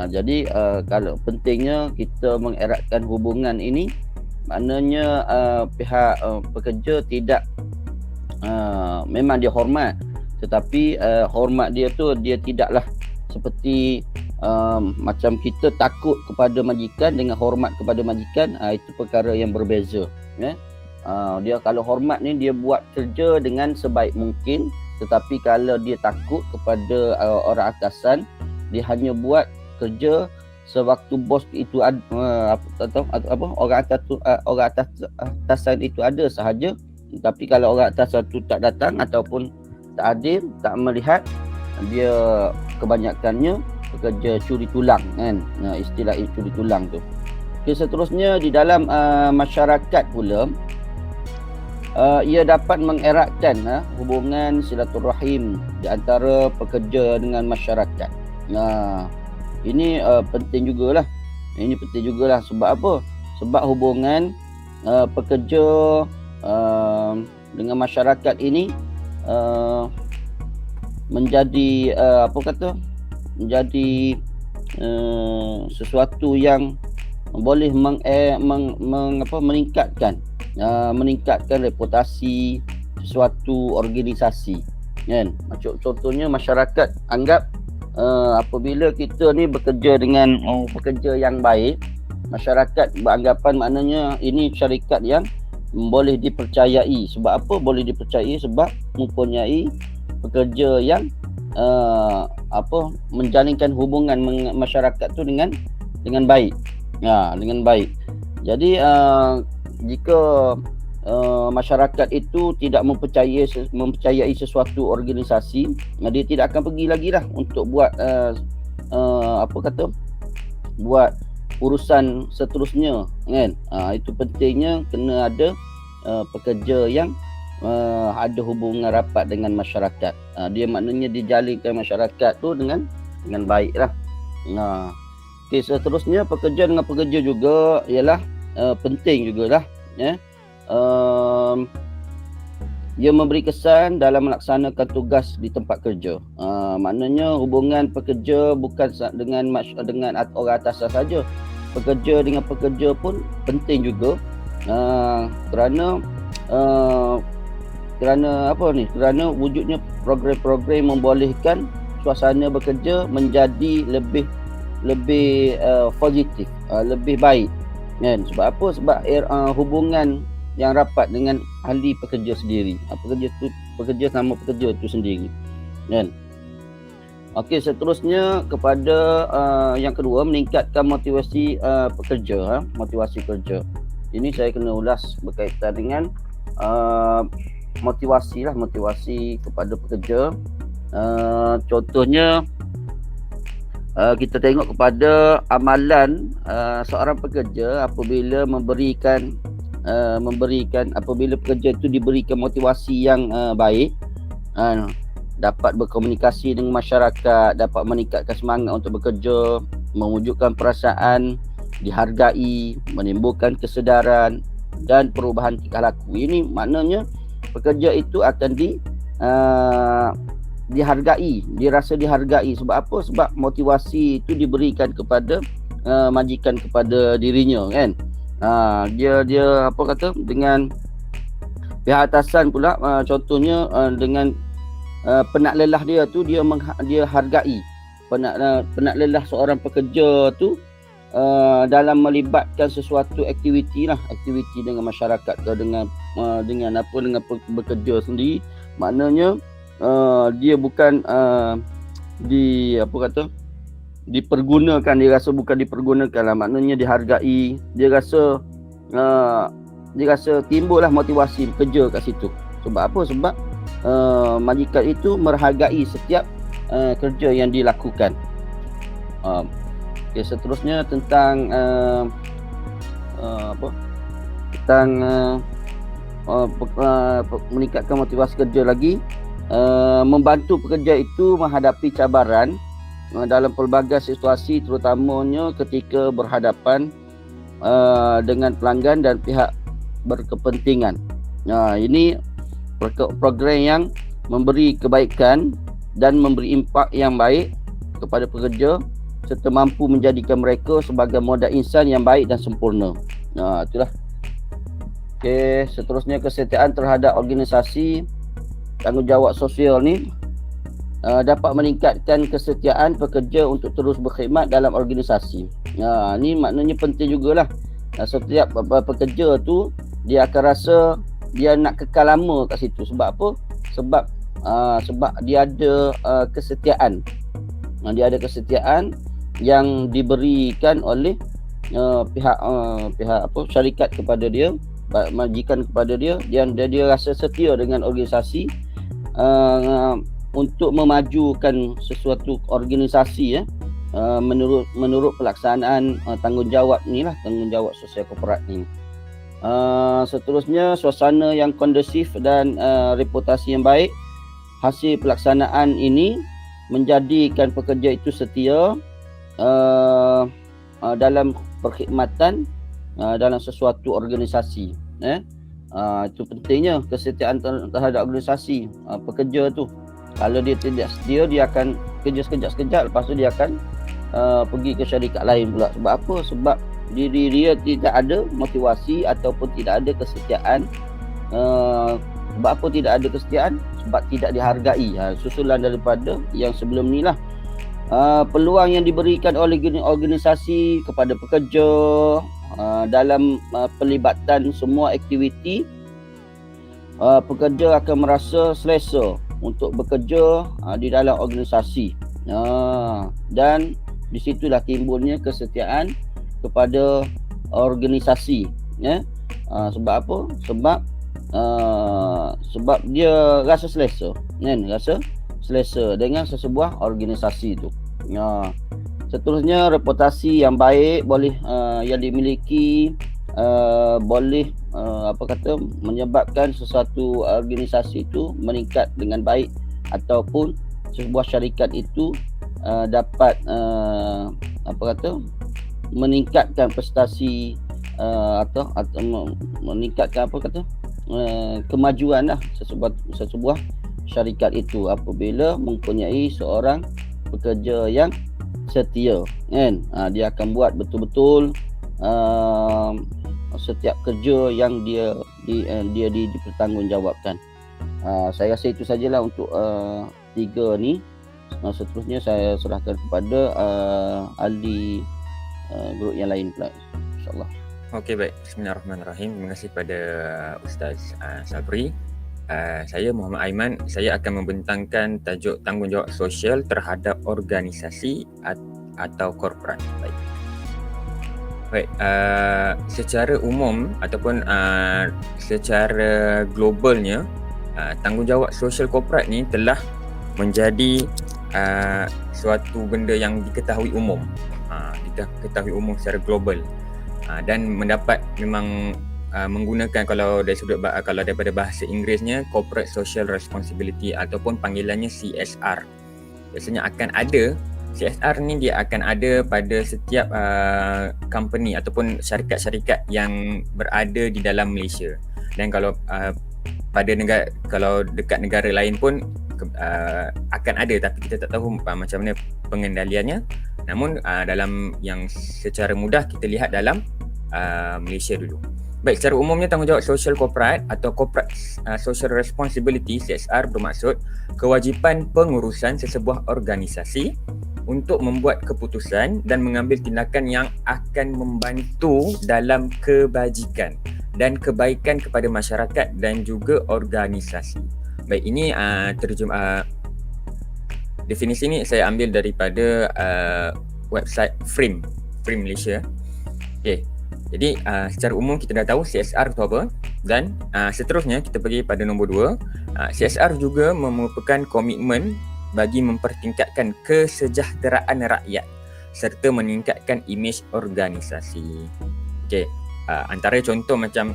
Jadi kalau pentingnya kita mengeratkan hubungan ini, maknanya pihak pekerja tidak memang dia hormat, tetapi hormat dia tu dia tidaklah seperti macam kita takut kepada majikan dengan hormat kepada majikan. Itu perkara yang berbeza, ya. Dia kalau hormat ni dia buat kerja dengan sebaik mungkin, tetapi kalau dia takut kepada orang atasan, dia hanya buat kerja sewaktu bos itu ada orang atasan itu ada sahaja. Tapi kalau orang atasan itu tak datang ataupun tak hadir, tak melihat, dia kebanyakannya pekerja curi tulang, kan. Istilah curi tulang tu. Okay, seterusnya di dalam masyarakat pula, ia dapat mengeratkan hubungan silaturahim di antara pekerja dengan masyarakat. Ini penting jugalah. Ini penting jugalah. Sebab apa? Sebab hubungan pekerja dengan masyarakat ini menjadi menjadi sesuatu yang boleh meningkatkan reputasi sesuatu organisasi, kan. Macam contohnya masyarakat anggap apabila kita ni bekerja dengan pekerja yang baik, masyarakat beranggapan maknanya ini syarikat yang boleh dipercayai. Sebab apa boleh dipercayai? Sebab mempunyai pekerja yang menjalinkan hubungan masyarakat tu dengan baik. Dengan baik. Jadi jika masyarakat itu tidak mempercayai sesuatu organisasi, dia tidak akan pergi lagi lah untuk buat buat urusan seterusnya, kan. Itu pentingnya kena ada pekerja yang ada hubungan rapat dengan masyarakat. Dia maknanya dijalinkan masyarakat tu dengan baik lah. Okay, seterusnya pekerja dengan pekerja juga ialah penting jugalah, ya. Ia memberi kesan dalam melaksanakan tugas di tempat kerja. Maknanya hubungan pekerja bukan dengan orang atasan saja. Pekerja dengan pekerja pun penting juga. Kerana wujudnya program-program membolehkan suasana bekerja menjadi lebih positif, lebih baik, kan. Sebab apa? Sebab hubungan yang rapat dengan ahli pekerja sendiri, pekerja sama pekerja itu sendiri, kan. Okey, seterusnya kepada yang kedua, meningkatkan motivasi pekerja, motivasi kerja. Ini saya kena ulas berkaitan dengan motivasi kepada pekerja. Contohnya kita tengok kepada amalan seorang pekerja apabila apabila pekerja itu diberikan motivasi yang baik, dapat berkomunikasi dengan masyarakat, dapat meningkatkan semangat untuk bekerja, mewujudkan perasaan dihargai, menimbulkan kesedaran dan perubahan tingkah laku. Ini maknanya pekerja itu akan dihargai, dirasa dihargai. Sebab apa? Sebab motivasi itu diberikan kepada majikan kepada dirinya, kan. Dia apa kata, dengan pihak atasan pula, contohnya dengan penat lelah dia tu, dia hargai penat lelah seorang pekerja tu dalam melibatkan sesuatu aktiviti dengan masyarakat ke dengan bekerja sendiri. Maknanya dia bukan dipergunakan, dia rasa bukan dipergunakan lah, maknanya dihargai, dia rasa timbullah motivasi bekerja kat situ. Sebab apa? Sebab majikan itu menghargai setiap kerja yang dilakukan. Okay, seterusnya tentang meningkatkan motivasi kerja lagi. Membantu pekerja itu menghadapi cabaran dalam pelbagai situasi, terutamanya ketika berhadapan dengan pelanggan dan pihak berkepentingan. Ini program yang memberi kebaikan dan memberi impak yang baik kepada pekerja serta mampu menjadikan mereka sebagai modal insan yang baik dan sempurna. Itulah. Okey, seterusnya kesetiaan terhadap organisasi. Tanggungjawab sosial ni dapat meningkatkan kesetiaan pekerja untuk terus berkhidmat dalam organisasi. Ni maknanya penting jugalah. Setiap pekerja tu dia akan rasa dia nak kekal lama kat situ. Sebab apa? Sebab dia ada kesetiaan. Dia ada kesetiaan yang diberikan oleh pihak syarikat kepada dia, majikan kepada dia, dan dia rasa setia dengan organisasi untuk memajukan sesuatu organisasi menurut pelaksanaan tanggungjawab ni lah, tanggungjawab sosial korporat ni. Seterusnya, suasana yang kondusif dan reputasi yang baik. Hasil pelaksanaan ini menjadikan pekerja itu setia dalam perkhidmatan dalam sesuatu organisasi. Itu pentingnya kesetiaan terhadap organisasi. Pekerja tu, kalau dia tidak setia, dia akan kerja sekejap-sekejap, lepas tu dia akan pergi ke syarikat lain pula. Sebab apa? Sebab diri dia tidak ada motivasi ataupun tidak ada kesetiaan. Sebab apa tidak ada kesetiaan? Sebab tidak dihargai. Susulan daripada yang sebelum ni lah. Peluang yang diberikan oleh organisasi kepada pekerja dalam pelibatan semua aktiviti, pekerja akan merasa selesa untuk bekerja di dalam organisasi, dan di situlah timbulnya kesetiaan kepada organisasi. Sebab apa? Sebab dia rasa selesa, rasa selesa dengan sesebuah organisasi itu. Seterusnya, reputasi yang baik boleh yang dimiliki boleh menyebabkan sesuatu organisasi itu meningkat dengan baik, ataupun sebuah syarikat itu dapat meningkatkan prestasi atau meningkatkan kemajuan lah sesebuah syarikat itu apabila mempunyai seorang pekerja yang setia, kan. Dia akan buat betul-betul setiap kerja yang dia dipertanggungjawabkan. Saya rasa itu sajalah untuk 3 ni. Seterusnya saya serahkan kepada ahli grup yang lain pula, insyaAllah. Okey, baik. Bismillahirrahmanirrahim. Terima kasih pada Ustaz Sabri. Saya Muhammad Aiman. Saya akan membentangkan tajuk tanggungjawab sosial terhadap organisasi atau korporat. Baik. Secara umum ataupun secara globalnya, tanggungjawab sosial korporat ni telah menjadi suatu benda yang diketahui umum, diketahui umum secara global, dan mendapat memang menggunakan kalau dari sudut kalau daripada bahasa Inggerisnya Corporate Social Responsibility ataupun panggilannya CSR. Biasanya akan ada CSR ni, dia akan ada pada setiap company ataupun syarikat-syarikat yang berada di dalam Malaysia. Dan kalau pada negara, kalau dekat negara lain pun akan ada, tapi kita tak tahu macam mana pengendaliannya. Namun dalam yang secara mudah kita lihat dalam Malaysia dulu. Baik, secara umumnya tanggungjawab sosial korporat atau corporate social responsibility CSR bermaksud kewajipan pengurusan sesebuah organisasi untuk membuat keputusan dan mengambil tindakan yang akan membantu dalam kebajikan dan kebaikan kepada masyarakat dan juga organisasi. Baik, ini definisi ini saya ambil daripada website Frame Malaysia. Okey. Jadi secara umum kita dah tahu CSR itu apa, dan seterusnya kita pergi pada nombor 2. CSR juga merupakan komitmen bagi mempertingkatkan kesejahteraan rakyat serta meningkatkan imej organisasi. Okey, antara contoh macam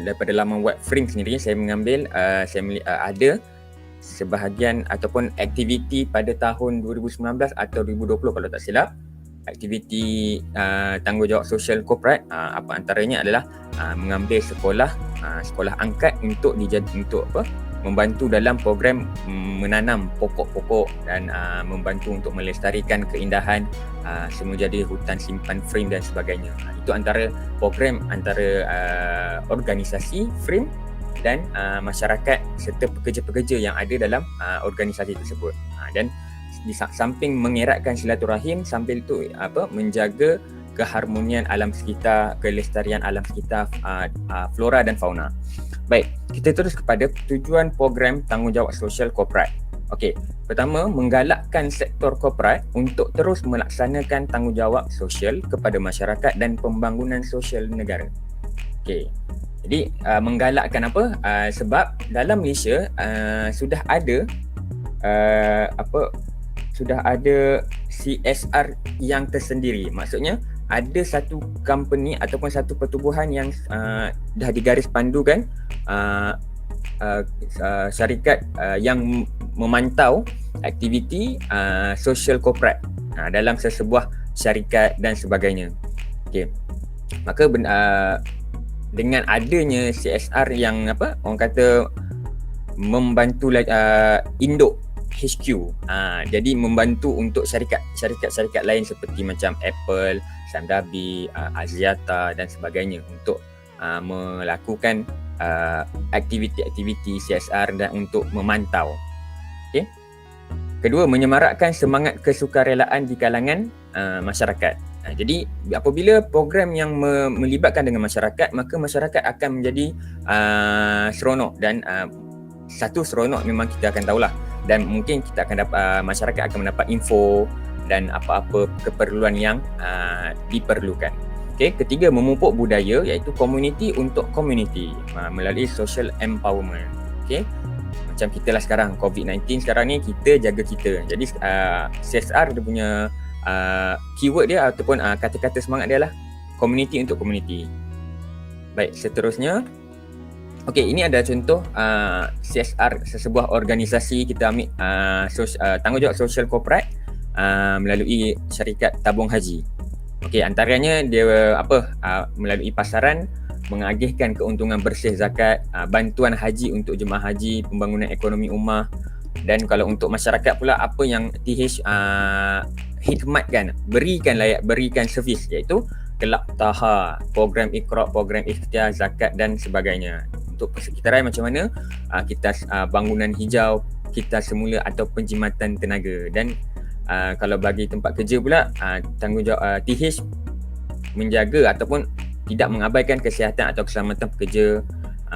daripada laman web Frame sendiri saya mengambil ada sebahagian ataupun aktiviti pada tahun 2019 atau 2020 kalau tak silap, aktiviti tanggungjawab sosial korporat. Apa antaranya adalah mengambil sekolah angkat untuk membantu dalam program menanam pokok-pokok dan membantu untuk melestarikan keindahan Semujadi Hutan Simpan Frame dan sebagainya. Itu antara program antara organisasi Frame dan masyarakat serta pekerja-pekerja yang ada dalam organisasi tersebut. Dan di samping mengeratkan silaturahim, sambil itu menjaga keharmonian alam sekitar, kelestarian alam sekitar, flora dan fauna. Baik, kita terus kepada tujuan program tanggungjawab sosial korporat. Okey, pertama, menggalakkan sektor korporat untuk terus melaksanakan tanggungjawab sosial kepada masyarakat dan pembangunan sosial negara. Okey, jadi menggalakkan apa? Sebab dalam Malaysia sudah ada CSR yang tersendiri. Maksudnya ada satu company ataupun satu pertubuhan yang dah digaris pandukan syarikat yang memantau aktiviti sosial korporat dalam sesebuah syarikat dan sebagainya. Okey. Maka dengan adanya CSR yang orang kata membantu induk HQ, jadi membantu untuk syarikat-syarikat lain seperti macam Apple, Sandabi, Axiata dan sebagainya untuk melakukan aktiviti-aktiviti CSR dan untuk memantau. Okay. Kedua, menyemarakkan semangat kesukarelaan di kalangan masyarakat. Jadi apabila program yang melibatkan dengan masyarakat, maka masyarakat akan menjadi seronok, dan satu seronok memang kita akan tahulah, dan mungkin kita akan dapat masyarakat akan mendapat info dan apa-apa keperluan yang diperlukan. Okay. Ketiga, memupuk budaya iaitu community untuk community melalui social empowerment. Okay. Macam kita lah sekarang COVID-19 sekarang ni, kita jaga kita. Jadi CSR dia punya keyword dia ataupun kata-kata semangat dia lah community untuk community. Baik, seterusnya. Okey, ini ada contoh CSR sesebuah organisasi. Kita ambil tanggungjawab sosial korporat melalui syarikat tabung haji. Okey, antaranya dia melalui pasaran, mengagihkan keuntungan bersih zakat, bantuan haji untuk jemaah haji, pembangunan ekonomi ummah. Dan kalau untuk masyarakat pula, apa yang TH khidmatkan, berikan servis, iaitu kelab taha, program Iqra, program ikhtiar, zakat dan sebagainya. Untuk persekitaran macam mana, kita bangunan hijau, kita semula atau penjimatan tenaga. Dan kalau bagi tempat kerja pula, tanggungjawab TH menjaga ataupun tidak mengabaikan kesihatan atau keselamatan pekerja,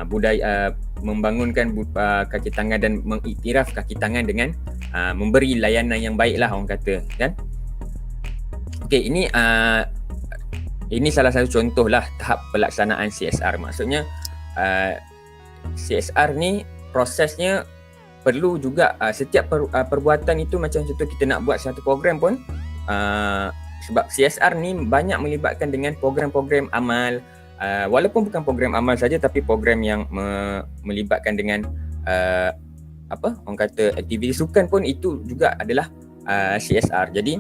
budaya membangunkan kaki tangan dan mengiktiraf kaki tangan dengan memberi layanan yang baiklah orang kata, kan. Okey, ini salah satu contoh lah tahap pelaksanaan CSR. Maksudnya CSR ni prosesnya perlu juga setiap perbuatan itu, macam contoh kita nak buat satu program pun, sebab CSR ni banyak melibatkan dengan program-program amal, walaupun bukan program amal saja tapi program yang melibatkan dengan orang kata aktiviti sukan pun itu juga adalah CSR. Jadi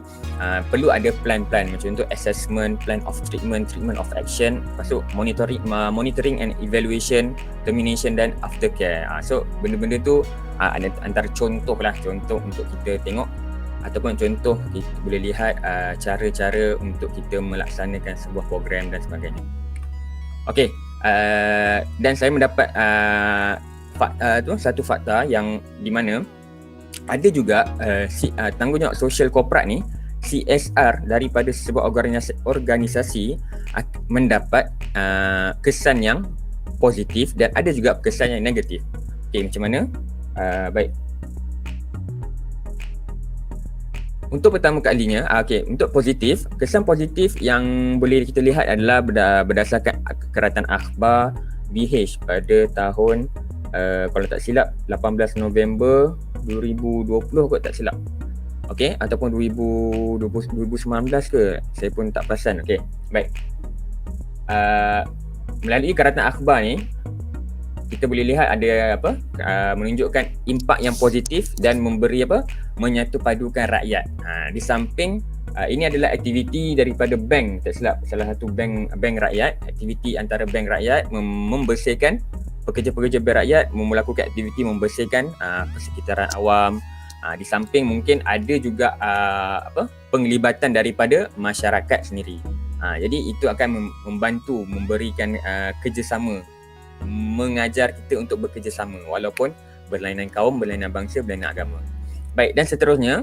perlu ada plan-plan macam untuk assessment, plan of treatment, treatment of action, lepas tu monitoring and evaluation, termination dan aftercare. So benda-benda tu ada antara contoh untuk kita tengok ataupun contoh kita boleh lihat cara-cara untuk kita melaksanakan sebuah program dan sebagainya. Okey, dan saya mendapat satu fakta yang di mana ada juga tanggungjawab sosial korporat ni, CSR daripada sebuah organisasi mendapat kesan yang positif dan ada juga kesan yang negatif. Okey, macam mana? Baik. Untuk pertama kalinya, untuk positif, kesan positif yang boleh kita lihat adalah berdasarkan Keratan Akhbar BH pada tahun kalau tak silap 18 November 2020 kot tak silap. Okey, ataupun 2019 ke, saya pun tak perasan. Okey, baik. Melalui Keratan Akhbar ni kita boleh lihat ada menunjukkan impak yang positif dan memberi menyatu padukan rakyat. Di samping ini adalah aktiviti daripada bank, tak silap salah satu bank rakyat, aktiviti antara bank rakyat membersihkan pekerja-pekerja bank rakyat melakukan aktiviti membersihkan persekitaran awam. Di samping mungkin ada juga penglibatan daripada masyarakat sendiri. Jadi itu akan membantu memberikan kerjasama, mengajar kita untuk bekerjasama walaupun berlainan kaum, berlainan bangsa, berlainan agama. Baik, dan seterusnya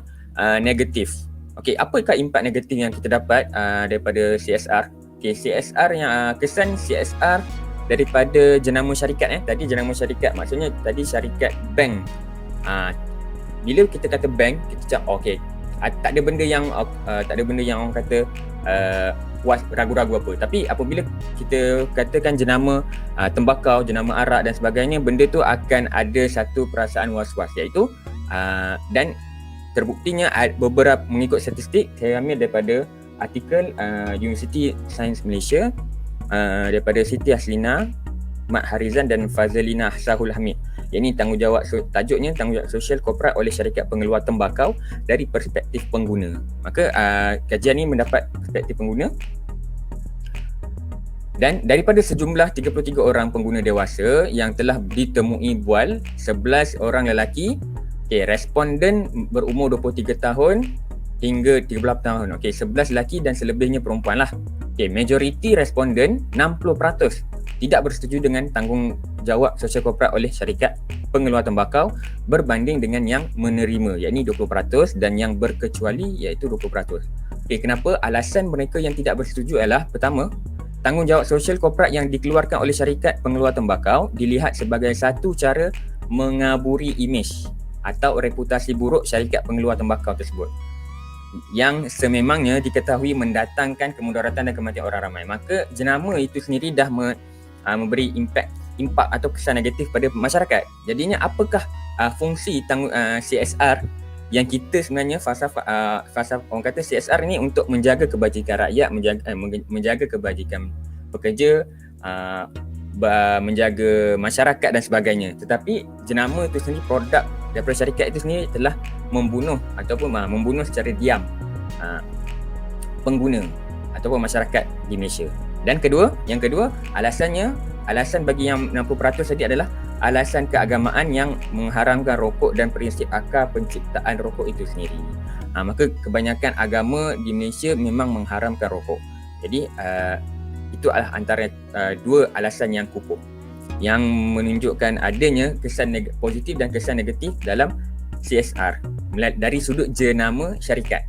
negatif. Okey, apakah impak negatif yang kita dapat daripada CSR? Okey, CSR yang kesan CSR daripada jenama syarikat tadi jenama syarikat maksudnya tadi syarikat bank. Bila kita kata bank, kita cakap okey, tak ada benda yang orang kata ragu-ragu apa. Tapi apabila kita katakan jenama tembakau, jenama arak dan sebagainya, benda tu akan ada satu perasaan was-was, iaitu dan terbuktinya beberapa mengikut statistik saya ambil daripada artikel University Science Malaysia daripada Siti Aslina, Mat Harizan dan Fazlina Sahul Hamid. Ini tajuknya tanggungjawab sosial korporat oleh syarikat pengeluar tembakau dari perspektif pengguna. Maka kajian ini mendapat perspektif pengguna. Dan daripada sejumlah 33 orang pengguna dewasa yang telah ditemui bual, 11 orang lelaki, responden berumur 23 tahun hingga 30 tahun. 11 lelaki dan selebihnya perempuan lah. Majoriti responden 60% tidak bersetuju dengan tanggungjawab sosial korporat oleh syarikat pengeluar tembakau berbanding dengan yang menerima, iaitu 20%, dan yang berkecuali iaitu 20%. Kenapa? Alasan mereka yang tidak bersetuju adalah pertama, tanggungjawab sosial korporat yang dikeluarkan oleh syarikat pengeluar tembakau dilihat sebagai satu cara mengaburi imej atau reputasi buruk syarikat pengeluar tembakau tersebut yang sememangnya diketahui mendatangkan kemudaratan dan kematian orang ramai. Maka jenama itu sendiri dah memberi impak atau kesan negatif pada masyarakat. Jadinya apakah fungsi CSR yang kita sebenarnya falsafah orang kata CSR ni untuk menjaga kebajikan rakyat, menjaga kebajikan pekerja, menjaga masyarakat dan sebagainya. Tetapi jenama itu sendiri, produk daripada syarikat itu sendiri telah membunuh ataupun membunuh secara diam pengguna ataupun masyarakat di Malaysia. Dan yang kedua, alasan bagi yang 60% tadi adalah alasan keagamaan yang mengharamkan rokok dan prinsip akar penciptaan rokok itu sendiri. Maka kebanyakan agama di Malaysia memang mengharamkan rokok. Jadi itu adalah antara dua alasan yang kukuh yang menunjukkan adanya kesan positif dan kesan negatif dalam CSR dari sudut jenama syarikat.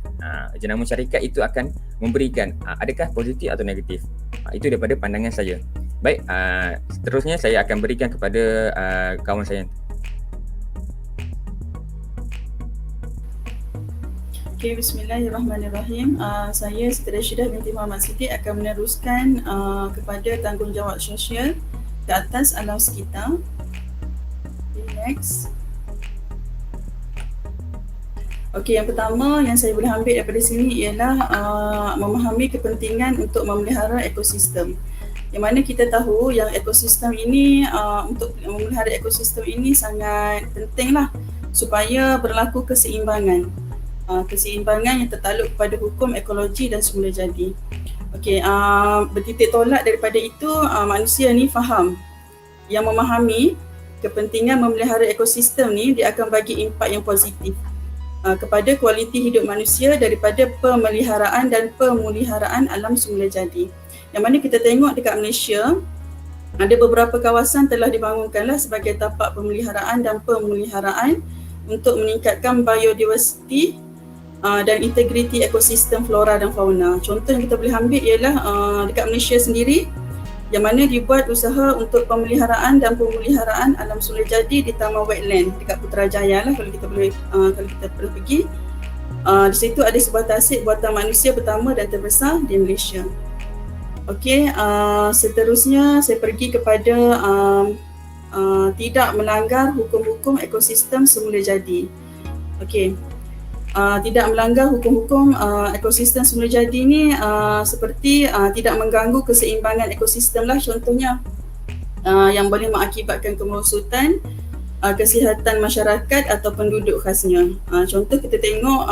Jenama syarikat itu akan memberikan adakah positif atau negatif. Itu daripada pandangan saya. Baik, seterusnya saya akan berikan kepada kawan saya. Okay, bismillahirrahmanirrahim. Saya Siti Rashidah binti Muhammad Siti akan meneruskan kepada tanggungjawab sosial ke atas alam sekitar. Okay, next. Okey, yang pertama yang saya boleh ambil daripada sini ialah memahami kepentingan untuk memelihara ekosistem. yang mana kita tahu yang ekosistem ini untuk memelihara ekosistem ini sangat pentinglah supaya berlaku keseimbangan. Keseimbangan yang tertakluk kepada hukum ekologi dan semula jadi. Okey, bertitik tolak daripada itu, manusia ni faham, yang memahami kepentingan memelihara ekosistem ni, dia akan bagi impak yang positif kepada kualiti hidup manusia daripada pemeliharaan dan pemuliharaan alam semula jadi. Yang mana kita tengok dekat Malaysia, ada beberapa kawasan telah dibangunkanlah sebagai tapak pemeliharaan dan pemuliharaan untuk meningkatkan biodiversiti dan integriti ekosistem flora dan fauna. Contoh yang kita boleh ambil ialah dekat Malaysia sendiri, yang mana dibuat usaha untuk pemeliharaan dan pemuliharaan alam semula jadi di Taman Wetland dekat Putrajaya lah, kalau kita pernah pergi. Di situ ada sebuah tasik buatan manusia pertama dan terbesar di Malaysia. Okey, seterusnya saya pergi kepada tidak melanggar hukum-hukum ekosistem semula jadi. Okey. Tidak melanggar hukum-hukum ekosistem semula jadi ni seperti tidak mengganggu keseimbangan ekosistem lah contohnya, yang boleh mengakibatkan kemerosotan kesihatan masyarakat atau penduduk khasnya. Contoh kita tengok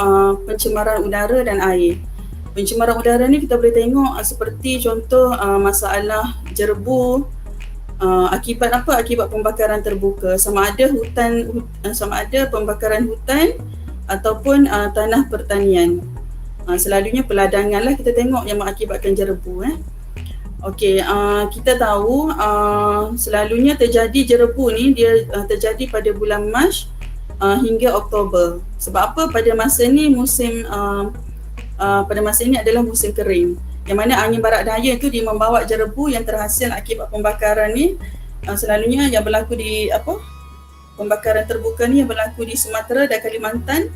pencemaran udara dan air. Pencemaran udara ni kita boleh tengok seperti contoh masalah jerbu. Akibat apa? Akibat pembakaran terbuka, sama ada pembakaran hutan ataupun tanah pertanian. Selalunya peladangan lah kita tengok yang mengakibatkan jerbu. Okey, kita tahu selalunya terjadi jerbu ni dia terjadi pada bulan Mac hingga Oktober. Sebab apa? Pada masa ni adalah musim kering, yang mana angin barat daya itu dia membawa jerbu yang terhasil akibat pembakaran ni. Selalunya yang berlaku di pembakaran terbuka ni yang berlaku di Sumatera dan Kalimantan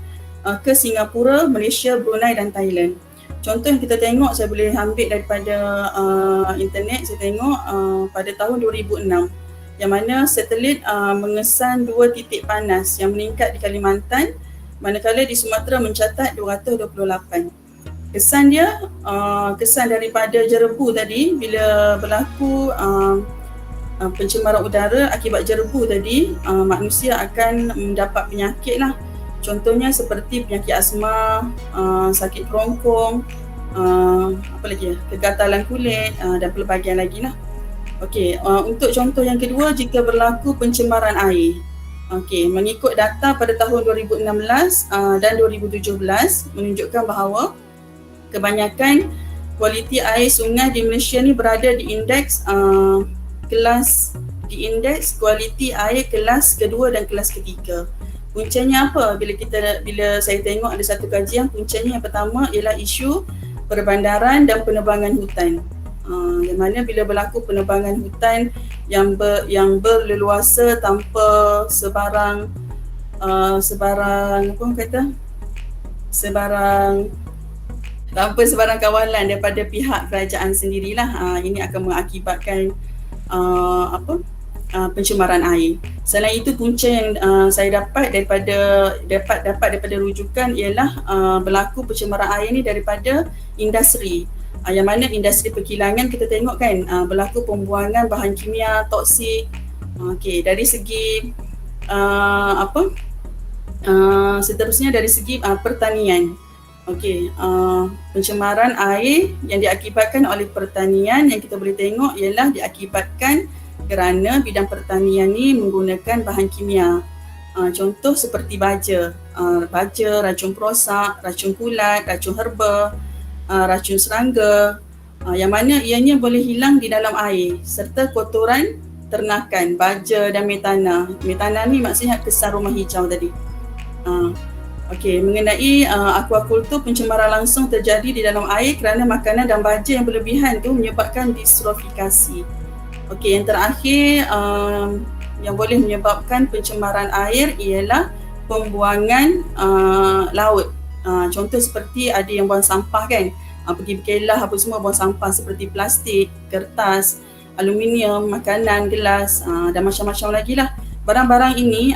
ke Singapura, Malaysia, Brunei dan Thailand. Contoh yang kita tengok, saya boleh ambil daripada internet. Saya tengok pada tahun 2006, yang mana satelit mengesan 2 titik panas yang meningkat di Kalimantan, manakala di Sumatera mencatat 228. Kesan daripada jerbu tadi bila berlaku pencemaran udara akibat jerbu tadi, manusia akan mendapat penyakit lah. Contohnya seperti penyakit asma, sakit kerongkong, kegatalan kulit dan pelbagai lagi lah. Okey, untuk contoh yang kedua, jika berlaku pencemaran air. Okey, mengikut data pada tahun 2016 dan 2017 menunjukkan bahawa kebanyakan kualiti air sungai di Malaysia ni berada di indeks kualiti air kelas kedua dan kelas ketiga. Puncanya apa? Bila saya tengok ada satu kajian, puncanya yang pertama ialah isu perbandaran dan penebangan hutan. Yang mana bila berlaku penebangan hutan yang berleluasa tanpa sebarang kawalan daripada pihak kerajaan sendirilah, ini akan mengakibatkan pencemaran air. Selain itu, punca yang saya dapat daripada rujukan ialah berlaku pencemaran air ni daripada industri. Yang mana industri perkilangan kita tengok kan, berlaku pembuangan bahan kimia toksik. Okey, dari segi seterusnya dari segi pertanian. Okey, pencemaran air yang diakibatkan oleh pertanian yang kita boleh tengok ialah diakibatkan kerana bidang pertanian ni menggunakan bahan kimia. Contoh seperti baja, racun perosak, racun kulat, racun herba, racun serangga, yang mana ianya boleh hilang di dalam air, serta kotoran ternakan, baja dan metana. Metana ni maksudnya kesan rumah hijau tadi. Okey, mengenai aquaculture, pencemaran langsung terjadi di dalam air kerana makanan dan baja yang berlebihan tu menyebabkan distrofikasi. Okey, yang terakhir yang boleh menyebabkan pencemaran air ialah pembuangan laut. Contoh seperti ada yang buang sampah kan, pergi berkelah apa semua buang sampah seperti plastik, kertas, aluminium, makanan, gelas dan macam-macam lagi lah. Barang-barang ini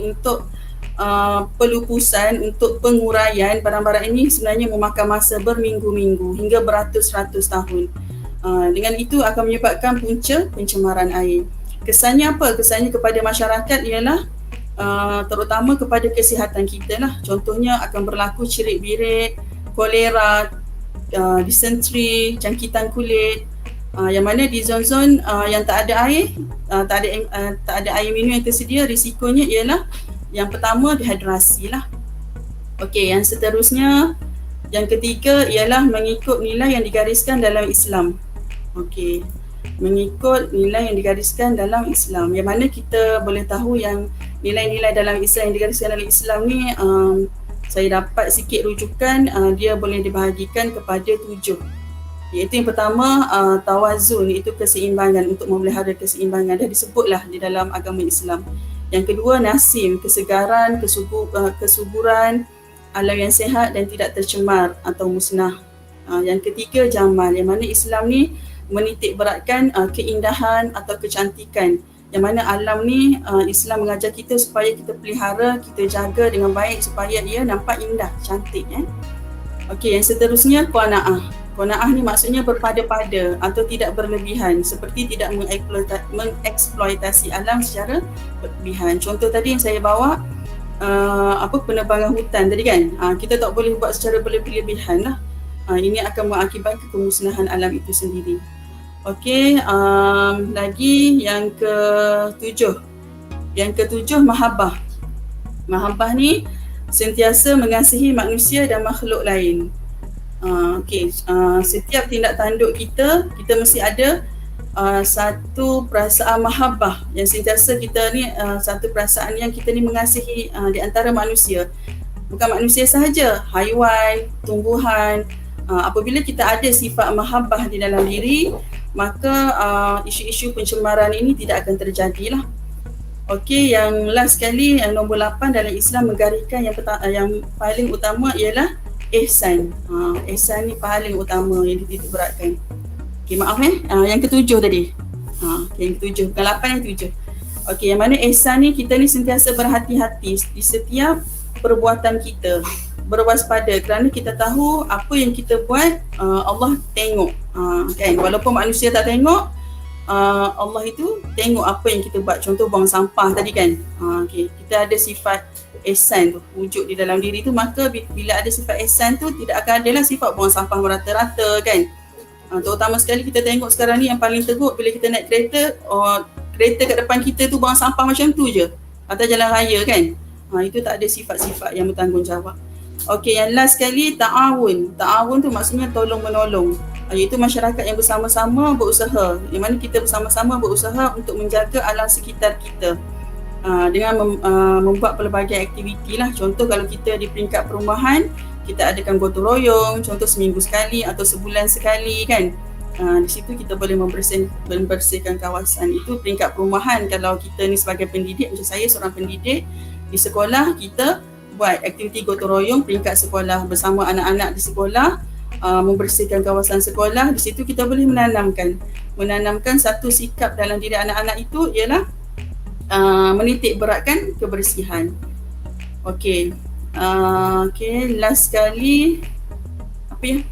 untuk pelupusan untuk penguraian barang-barang ini sebenarnya memakan masa berminggu-minggu hingga beratus-ratus tahun. Dengan itu akan menyebabkan punca pencemaran air. Kesannya apa? Kesannya kepada masyarakat ialah terutama kepada kesihatan kita lah. Contohnya akan berlaku cirit-birit, kolera, disentri, jangkitan kulit. Yang mana di zon-zon yang tak ada air, tak ada air minum yang tersedia, risikonya ialah yang pertama dehidrasi lah. Okey, yang seterusnya, yang ketiga ialah mengikut nilai yang digariskan dalam Islam. Okey, mengikut nilai yang digariskan dalam Islam. Yang mana kita boleh tahu yang nilai-nilai dalam Islam yang digariskan dalam Islam ni, saya dapat sikit rujukan, dia boleh dibahagikan kepada 7. Iaitu yang pertama, tawazun, iaitu keseimbangan, untuk memelihara keseimbangan. Dah disebutlah di dalam agama Islam. Yang kedua, nasim, kesegaran, kesuburan, alam yang sihat dan tidak tercemar atau musnah. Yang ketiga, jamal, yang mana Islam ni menitik beratkan keindahan atau kecantikan. Yang mana alam ni Islam mengajar kita supaya kita pelihara, kita jaga dengan baik supaya ia nampak indah, cantik. Okey, yang seterusnya, qanaah. Qanaah ni maksudnya berpada-pada atau tidak berlebihan, seperti tidak mengeksploitasi alam secara berlebihan. Contoh tadi yang saya bawa, penebangan hutan tadi kan, kita tak boleh buat secara berlebihan lah. Ini akan mengakibatkan kemusnahan alam itu sendiri. Okey, lagi yang ketujuh. Yang ketujuh, mahabbah. Mahabbah ni sentiasa mengasihi manusia dan makhluk lain. Setiap tindak tanduk kita mesti ada satu perasaan mahabbah yang sentiasa kita ni, satu perasaan yang kita ni mengasihi di antara manusia. Bukan manusia sahaja, haiwan, tumbuhan. Apabila kita ada sifat mahabbah di dalam diri, maka isu-isu pencemaran ini tidak akan terjadilah. Okey, yang last sekali, yang nombor 8 dalam Islam menggariskan yang paling utama ialah ihsan. Ihsan ni paling utama yang dititik beratkan. Okey, maaf yang ketujuh tadi. Yang ketujuh, bukan 8, yang 7. Okey, yang mana ihsan ni, kita ni sentiasa berhati-hati di setiap perbuatan kita, berwaspada kerana kita tahu apa yang kita buat Allah tengok. Kan, walaupun manusia tak tengok, Allah itu tengok apa yang kita buat. Contoh buang sampah tadi kan. Okey, kita ada sifat ihsan tu wujud di dalam diri tu, maka bila ada sifat ihsan tu tidak akan adalah sifat buang sampah merata-rata kan. Terutama sekali kita tengok sekarang ni yang paling teruk bila kita naik kereta, kereta kat depan kita tu buang sampah macam tu je atas jalan raya kan. Itu tak ada sifat-sifat yang bertanggungjawab. Okey, yang last sekali, ta'awun. Ta'awun tu maksudnya tolong menolong, iaitu masyarakat yang bersama-sama berusaha, yang mana kita bersama-sama berusaha untuk menjaga alam sekitar kita dengan membuat pelbagai aktiviti lah. Contoh kalau kita di peringkat perumahan, kita adakan gotong royong, contoh seminggu sekali atau sebulan sekali kan. Di situ kita boleh membersihkan kawasan. Itu peringkat perumahan. Kalau kita ni sebagai pendidik, macam saya seorang pendidik di sekolah, kita buat aktiviti gotong royong peringkat sekolah bersama anak-anak di sekolah, membersihkan kawasan sekolah. Di situ kita boleh menanamkan satu sikap dalam diri anak-anak itu ialah menitik beratkan kebersihan. Okey. Okey, last sekali apa ya?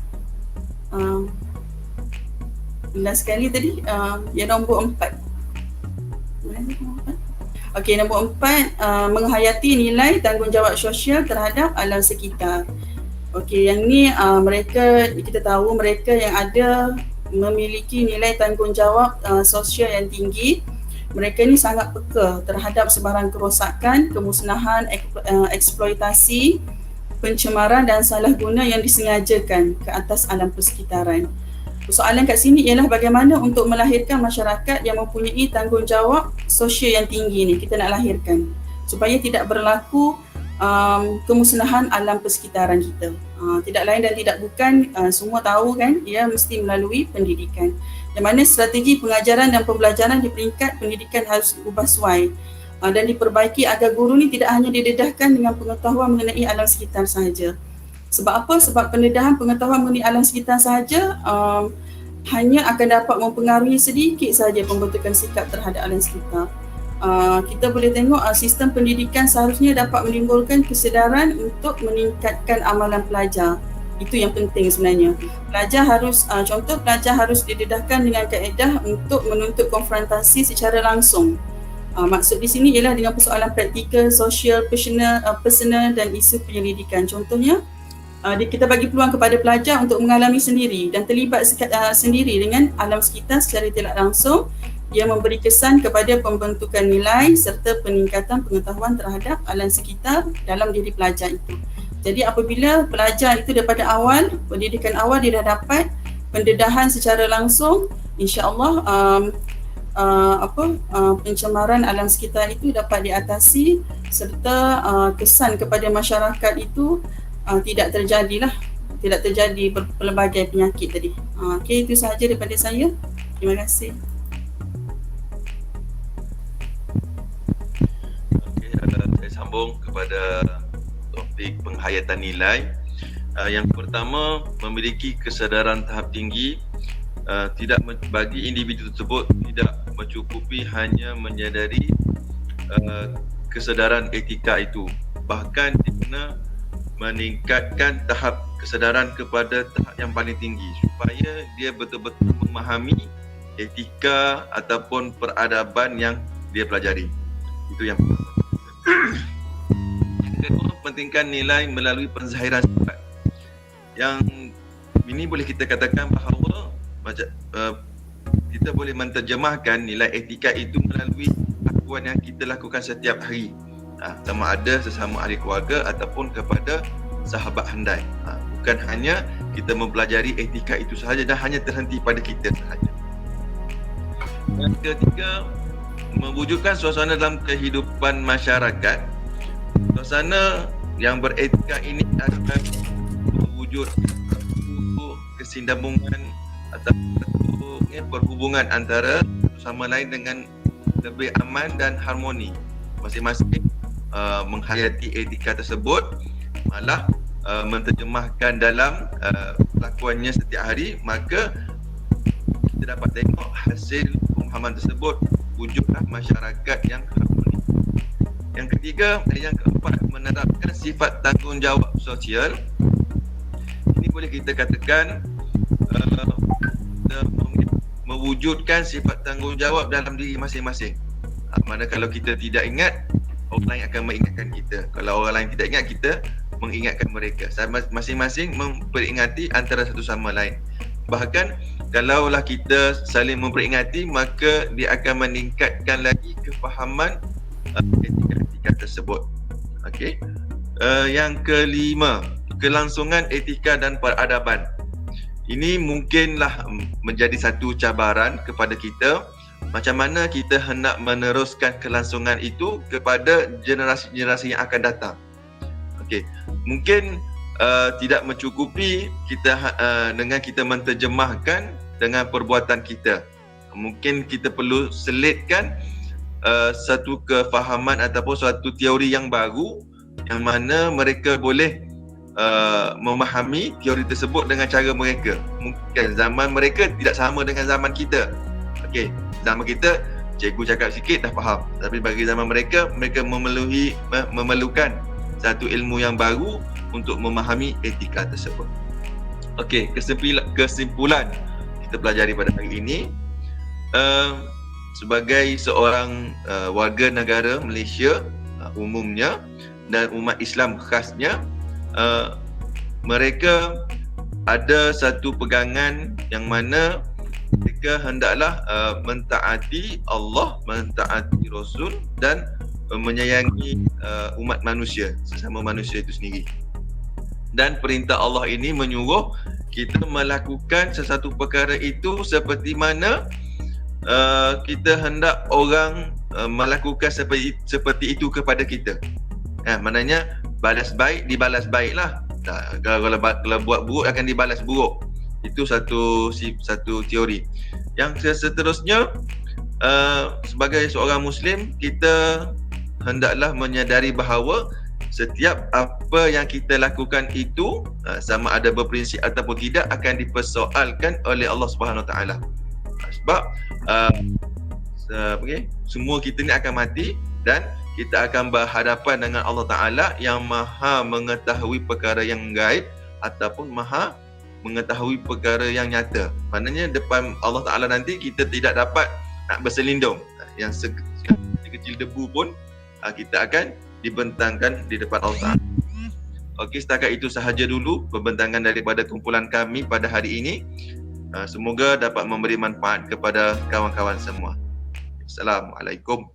Last sekali tadi yang nombor 4. Okey, nombor 4, menghayati nilai tanggungjawab sosial terhadap alam sekitar. Okey, yang ni mereka, kita tahu mereka yang ada memiliki nilai tanggungjawab sosial yang tinggi. Mereka ni sangat peka terhadap sebarang kerosakan, kemusnahan, eksploitasi, pencemaran dan salah guna yang disengajakan ke atas alam persekitaran. Persoalan kat sini ialah bagaimana untuk melahirkan masyarakat yang mempunyai tanggungjawab sosial yang tinggi ni, kita nak lahirkan supaya tidak berlaku kemusnahan alam persekitaran kita. Tidak lain dan tidak bukan, semua tahu kan, ia mesti melalui pendidikan. Yang mana strategi pengajaran dan pembelajaran di peringkat pendidikan harus diubah suai dan diperbaiki agar guru ni tidak hanya didedahkan dengan pengetahuan mengenai alam sekitar sahaja. Sebab apa? Sebab pendedahan pengetahuan mengenai alam sekitar sahaja hanya akan dapat mempengaruhi sedikit sahaja pembentukan sikap terhadap alam sekitar. kita boleh tengok sistem pendidikan seharusnya dapat menimbulkan kesedaran untuk meningkatkan amalan pelajar. Itu yang penting sebenarnya. Pelajar harus, contoh pelajar harus didedahkan dengan kaedah untuk menuntut konfrontasi secara langsung. Maksud di sini ialah dengan persoalan praktikal, sosial, personal dan isu penyelidikan. Contohnya, kita bagi peluang kepada pelajar untuk mengalami sendiri dan terlibat sendiri dengan alam sekitar secara tidak langsung. Ia memberi kesan kepada pembentukan nilai serta peningkatan pengetahuan terhadap alam sekitar dalam diri pelajar itu. Jadi apabila pelajar itu daripada awal, pendidikan awal dia dah dapat pendedahan secara langsung, insya-Allah pencemaran alam sekitar itu dapat diatasi serta kesan kepada masyarakat itu tidak terjadi pelbagai penyakit tadi. Okey, itu sahaja daripada saya. Terima kasih. Okey, saya sambung kepada topik penghayatan nilai. Yang pertama, memiliki kesedaran tahap tinggi. Tidak bagi individu tersebut tidak mencukupi hanya menyadari kesedaran etika itu, bahkan dikena meningkatkan tahap kesedaran kepada tahap yang paling tinggi supaya dia betul-betul memahami etika ataupun peradaban yang dia pelajari. Itu yang pertama. Yang kedua, pentingkan nilai melalui penzahiran sifat. Yang ini boleh kita katakan bahawa kita boleh menterjemahkan nilai etika itu melalui lakuan yang kita lakukan setiap hari, sama ada sesama ahli keluarga ataupun kepada sahabat handai. Bukan hanya kita mempelajari etika itu sahaja dan hanya terhenti pada kita sahaja. Yang ketiga, mewujudkan suasana dalam kehidupan masyarakat. Suasana yang beretika ini adalah mewujud kesinambungan atau perhubungan antara sama lain dengan lebih aman dan harmoni. Masing-masing menghayati etika tersebut, malah menterjemahkan dalam lakuannya setiap hari, maka kita dapat tengok hasil pemahaman tersebut, wujudlah masyarakat yang harmoni. Yang ketiga, yang keempat, menerapkan sifat tanggungjawab sosial. Ini boleh kita katakan mewujudkan sifat tanggungjawab dalam diri masing-masing. Mana kalau kita tidak ingat, orang lain akan mengingatkan kita. Kalau orang lain tidak ingat, kita mengingatkan mereka. Masing-masing memperingati antara satu sama lain. Bahkan kalaulah kita saling memperingati, maka dia akan meningkatkan lagi kefahaman etika-etika tersebut. Okey. Yang kelima, kelangsungan etika dan peradaban. Ini mungkinlah menjadi satu cabaran kepada kita, macam mana kita hendak meneruskan kelangsungan itu kepada generasi-generasi yang akan datang. Okey, mungkin tidak mencukupi kita dengan kita menterjemahkan dengan perbuatan kita. Mungkin kita perlu selitkan satu kefahaman ataupun satu teori yang baru yang mana mereka boleh memahami teori tersebut dengan cara mereka. Mungkin zaman mereka tidak sama dengan zaman kita. Okey, zaman kita cikgu cakap sikit dah faham, tapi bagi zaman mereka, mereka memerlukan satu ilmu yang baru untuk memahami etika tersebut. Okey, kesimpulan kita pelajari pada hari ini, sebagai seorang warga negara Malaysia umumnya dan umat Islam khasnya, mereka ada satu pegangan yang mana mereka hendaklah mentaati Allah, mentaati Rasul dan menyayangi umat manusia, sesama manusia itu sendiri. Dan perintah Allah ini menyuruh kita melakukan sesuatu perkara itu seperti mana kita hendak orang melakukan seperti itu kepada kita. Maknanya balas baik dibalas baiklah. Kalau buat buruk akan dibalas buruk. Itu satu teori. Yang seterusnya, sebagai seorang Muslim, kita hendaklah menyadari bahawa setiap apa yang kita lakukan itu, sama ada berprinsip ataupun tidak, akan dipersoalkan oleh Allah Subhanahu Wa Taala. Sebab semua kita ni akan mati dan kita akan berhadapan dengan Allah Ta'ala yang maha mengetahui perkara yang gaib ataupun maha mengetahui perkara yang nyata. Maknanya depan Allah Ta'ala nanti kita tidak dapat nak berselindung. Yang sekecil debu pun kita akan dibentangkan di depan Allah Ta'ala. Okey, setakat itu sahaja dulu pembentangan daripada kumpulan kami pada hari ini. Semoga dapat memberi manfaat kepada kawan-kawan semua. Assalamualaikum.